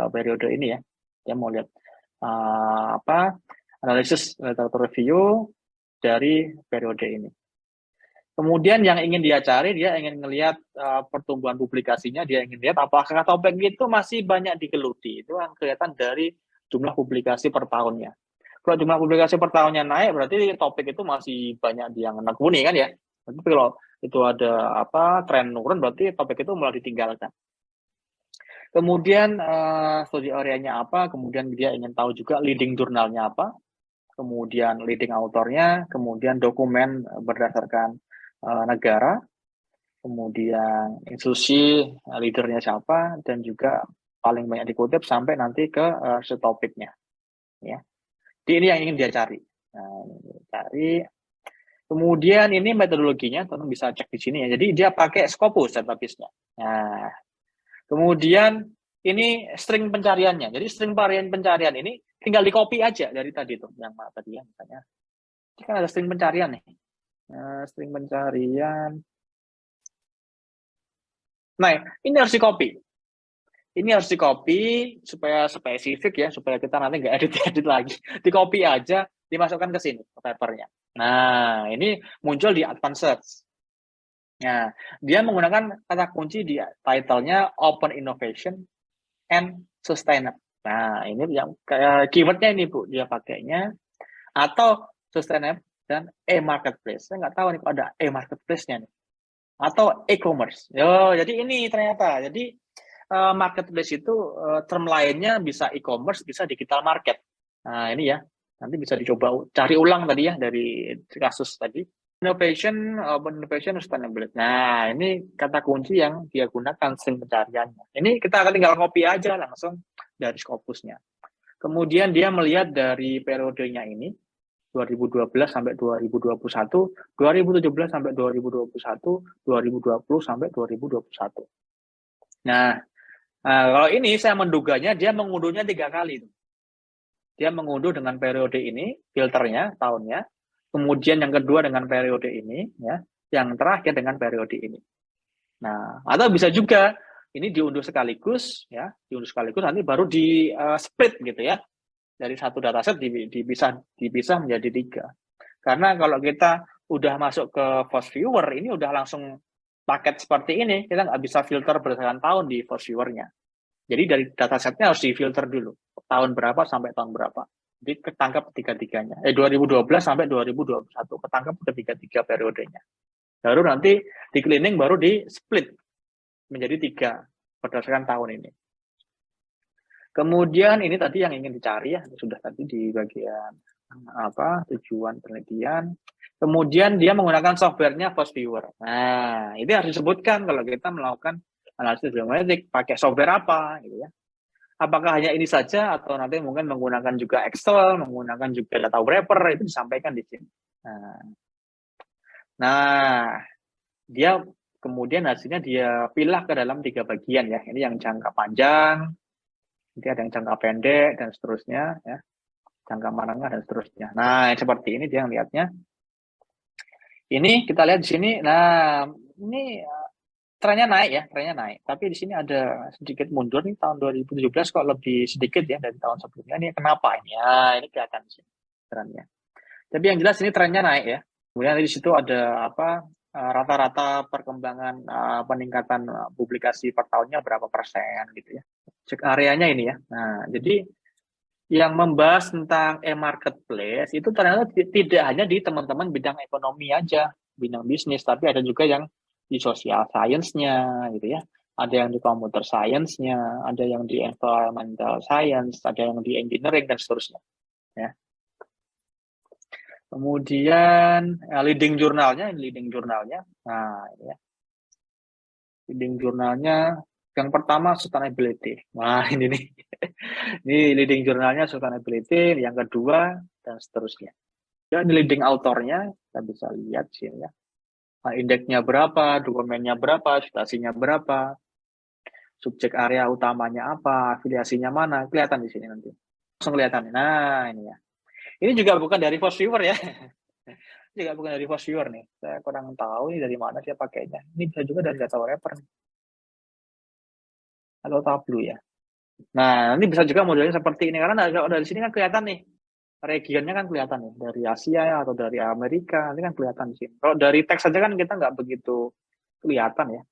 periode ini ya. Dia mau lihat analisis literatur review dari periode ini. Kemudian yang ingin dia cari, dia ingin melihat pertumbuhan publikasinya, dia ingin lihat apakah topik itu masih banyak digeluti. Itu yang kelihatan dari jumlah publikasi per tahunnya. Kalau jumlah publikasi per tahunnya naik, berarti topik itu masih banyak yang menekuni kan ya. Tapi kalau itu ada tren turun, berarti topik itu mulai ditinggalkan. Kemudian studi areanya apa, kemudian dia ingin tahu juga leading jurnalnya apa, kemudian leading autornya, kemudian dokumen berdasarkan negara, kemudian institusi leadernya siapa, dan juga paling banyak dikutip sampai nanti ke topiknya. Ya. Jadi ini yang ingin dia cari. Nah, cari. Kemudian ini metodologinya, teman bisa cek di sini ya. Jadi dia pakai Scopus database-nya. Nah, kemudian ini string pencariannya. Jadi string pencarian ini tinggal di copy aja dari tadi tuh, yang tadi ya misalnya. Ini kan ada string pencarian nih. String pencarian. Nah, ini harus di-copy. Ini harus di-copy supaya spesifik ya, supaya kita nanti nggak edit-edit lagi. Di-copy aja, dimasukkan ke sini, ke papernya. Nah, ini muncul di advanced search. Nah, dia menggunakan kata kunci di title-nya Open Innovation and Sustainable. Nah, ini yang keyword-nya ini Bu, dia pakainya. Atau Sustainable dan e-marketplace. Saya nggak tahu nih kok ada e-marketplace-nya nih. Atau e-commerce. Jadi ini ternyata. Jadi marketplace itu term lainnya bisa e-commerce, bisa digital market. Nah, ini ya. Nanti bisa dicoba cari ulang tadi ya dari kasus tadi. Innovation, open innovation, sustainability. Nah, ini kata kunci yang dia gunakan string pencariannya. Ini kita akan tinggal copy aja langsung dari Scopusnya. Kemudian dia melihat dari periodenya ini, 2012 sampai 2021, 2017 sampai 2021, 2020 sampai 2021. Nah, kalau ini saya menduganya dia mengunduhnya 3 kali. Dia mengunduh dengan periode ini, filternya, tahunnya. Kemudian yang kedua dengan periode ini, ya, yang terakhir dengan periode ini. Nah, atau bisa juga ini diunduh sekaligus, ya, diunduh sekaligus nanti baru di split gitu ya, dari satu dataset dipisah menjadi 3. Karena kalau kita udah masuk ke Force Viewer, ini udah langsung paket seperti ini, kita nggak bisa filter berdasarkan tahun di Force Viewer-nya. Jadi dari datasetnya harus difilter dulu, tahun berapa sampai tahun berapa. Jadi ketangkap ketiga-tiganya. 2012 sampai 2021 ketangkap ketiga-tiga periodenya. Baru nanti di cleaning baru di split menjadi 3 berdasarkan tahun ini. Kemudian ini tadi yang ingin dicari ya, sudah tadi di bagian tujuan penelitian. Kemudian dia menggunakan softwarenya Force Viewer. Nah, itu harus disebutkan kalau kita melakukan analisis geometrik pakai software apa gitu ya. Apakah hanya ini saja atau nanti mungkin menggunakan juga Excel, menggunakan juga data wrapper, itu disampaikan di sini. Nah, dia kemudian hasilnya dia pilah ke dalam 3 bagian ya. Ini yang jangka panjang, nanti ada yang jangka pendek dan seterusnya ya. Jangka menengah dan seterusnya. Nah, seperti ini dia lihatnya. Ini kita lihat di sini. Nah, ini trennya naik ya, trennya naik. Tapi di sini ada sedikit mundur nih tahun 2017 kok lebih sedikit ya dari tahun sebelumnya. Ini kenapa ini? Ya, ini kelihatan di sini trennya. Tapi yang jelas ini trennya naik ya. Kemudian di situ ada rata-rata perkembangan peningkatan publikasi per tahunnya berapa persen gitu ya. Cek areanya ini ya. Nah, jadi yang membahas tentang e-marketplace itu ternyata tidak hanya di teman-teman bidang ekonomi aja, bidang bisnis, tapi ada juga yang di social science-nya gitu ya. Ada yang di computer science-nya, ada yang di environmental science, ada yang di engineering dan seterusnya. Ya. Kemudian leading jurnalnya. Nah, ya. Leading jurnalnya yang pertama sustainability. Nah, ini nih. Ini leading jurnalnya sustainability, yang kedua dan seterusnya. Dan leading autornya kita bisa lihat sini ya. Indeksnya berapa, dokumennya berapa, citasinya berapa, subjek area utamanya apa, afiliasinya mana, kelihatan di sini nanti. Langsung kelihatan. Nah, ini ya. Ini juga bukan dari Force Viewer ya. Juga bukan dari Force Viewer nih. Saya kurang tahu ini dari mana dia pakainya. Ini bisa juga dari data wrapper nih. Atau Tableau ya. Nah, nanti bisa juga modelnya seperti ini karena dari sini kan kelihatan nih regionnya kan kelihatan nih, dari Asia atau dari Amerika, ini kan kelihatan di sini. Kalau dari teks saja kan kita nggak begitu kelihatan ya.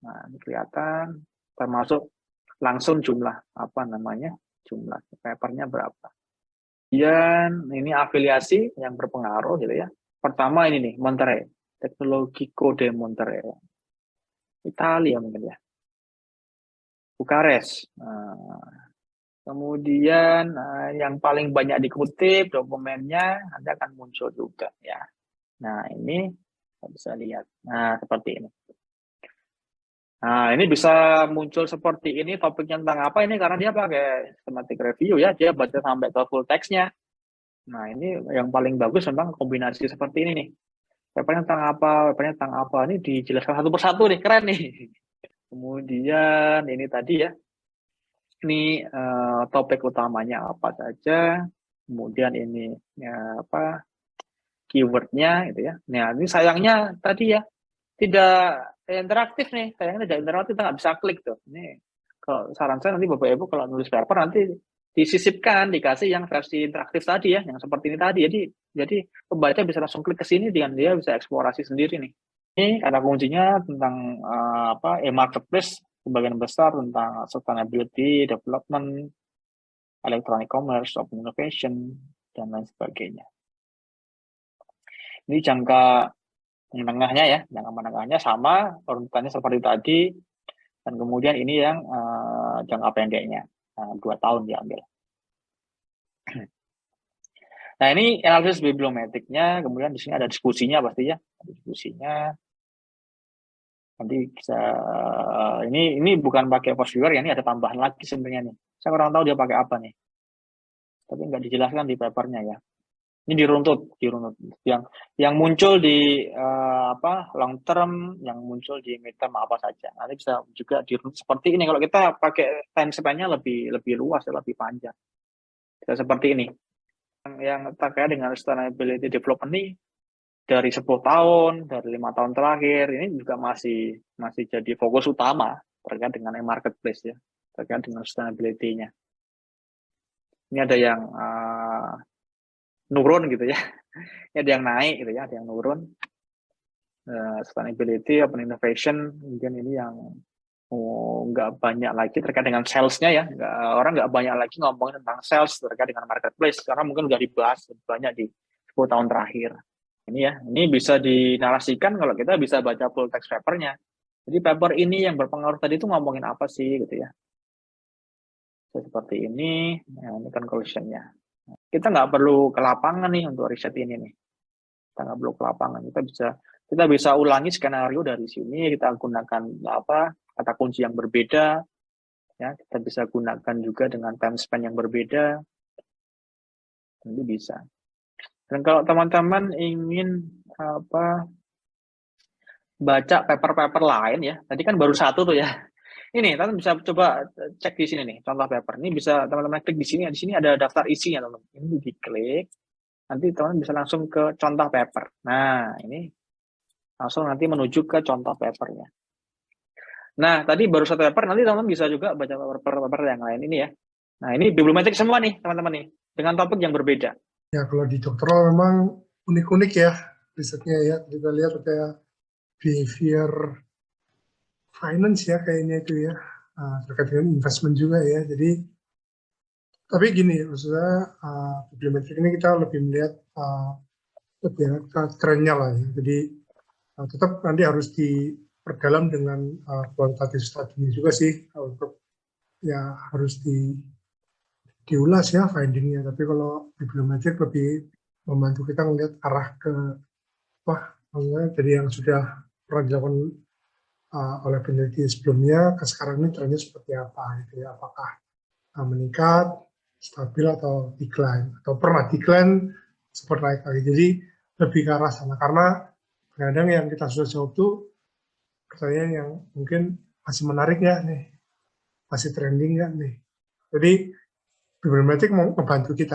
Nah, ini kelihatan, termasuk langsung jumlah, apa namanya, jumlah papernya berapa. Kemudian ini afiliasi yang berpengaruh gitu ya. Pertama ini nih, Monterey, Teknologico de Monterey. Italia mungkin ya. Bukares. Nah, kemudian yang paling banyak dikutip dokumennya nanti akan muncul juga ya. Nah ini kita bisa lihat. Nah seperti ini. Nah ini bisa muncul seperti ini topiknya tentang apa ini karena dia pakai systematic review ya. Dia baca sampai ke full text-nya. Nah ini yang paling bagus memang kombinasi seperti ini nih. Papernya tentang apa, papernya tentang apa. Ini dijelaskan satu persatu nih, keren nih. Kemudian ini tadi ya. Ini topik utamanya apa saja, kemudian ini apa keywordnya gitu ya. Nah ini sayangnya tadi ya tidak interaktif nih, sayangnya tidak interaktif, kita nggak bisa klik tuh. Ini kalau saran saya nanti Bapak Ibu kalau nulis paper nanti disisipkan, dikasih yang versi interaktif tadi ya, yang seperti ini tadi. Jadi pembaca bisa langsung klik ke sini dengan dia bisa eksplorasi sendiri nih. Ini kata kuncinya tentang apa e-marketplace. Sebagian besar tentang sustainability, development, electronic commerce, open innovation, dan lain sebagainya. Ini jangka menengahnya ya, jangka menengahnya sama, urutannya seperti tadi, dan kemudian ini yang jangka pendeknya, 2 tahun diambil. Nah ini analisis bibliometriknya, kemudian di sini ada diskusinya pasti ya, diskusinya. Nanti bisa ini bukan pakai Postgres ya, ini ada tambahan lagi sebenarnya nih. Saya kurang tahu dia pakai apa nih. Tapi nggak dijelaskan di papernya ya. Ini diruntut yang muncul di apa long term, yang muncul di mid term apa saja. Nanti bisa juga diruntut seperti ini. Kalau kita pakai time span-nya lebih luas, lebih panjang. Bisa seperti ini. Yang terkait dengan sustainability development ini dari 10 tahun, dari 5 tahun terakhir, ini juga masih jadi fokus utama terkait dengan e-marketplace ya, terkait dengan sustainability-nya. Ini ada yang nurun gitu ya, ini ada yang naik gitu ya, ada yang nurun. Sustainability, open innovation, kemudian ini yang nggak banyak lagi terkait dengan sales-nya ya, orang nggak banyak lagi ngomongin tentang sales terkait dengan marketplace, karena mungkin udah dibahas banyak di 10 tahun terakhir. Ini ya, ini bisa dinarasikan kalau kita bisa baca full text papernya. Jadi paper ini yang berpengaruh tadi itu ngomongin apa sih gitu ya. Seperti ini, nah, ini conclusion-nya. Kita nggak perlu ke lapangan nih untuk riset ini nih. Kita nggak perlu ke lapangan. Kita bisa ulangi skenario dari sini. Kita gunakan apa kata kunci yang berbeda. Ya, kita bisa gunakan juga dengan time span yang berbeda. Nanti bisa. Dan kalau teman-teman ingin apa baca paper-paper lain ya, tadi kan baru satu tuh ya. Ini teman bisa coba cek di sini nih, contoh paper. Ini bisa teman-teman klik di sini. Di sini ada daftar isinya teman. Ini diklik, nanti teman bisa langsung ke contoh paper. Nah ini langsung nanti menuju ke contoh papernya. Nah tadi baru satu paper, nanti teman-teman bisa juga baca paper-paper yang lain ini ya. Nah ini bibliometrik semua nih teman-teman nih, dengan topik yang berbeda. Ya kalau di doktoral memang unik-unik ya risetnya ya. Kita lihat kayak behavior finance ya kayaknya itu ya, terkait dengan investment juga ya. Jadi tapi gini maksudnya bibliometrik ini kita lebih melihat lebih ke trennya lah ya. Jadi tetap nanti harus diperdalam dengan quantitative study juga sih untuk ya harus diulas ya findingnya. Tapi kalau bibliometrik lebih membantu kita melihat arah ke maksudnya dari yang sudah pernah dilakukan oleh peneliti sebelumnya ke sekarang ini trennya seperti apa gitu ya, apakah meningkat, stabil atau decline, atau pernah decline seperti naik lagi. Jadi lebih ke arah sana karena kadang yang kita sudah jawab tuh pertanyaan yang mungkin masih menarik ya nih, masih trending ya nih. Jadi bibliometrik mau membantu kita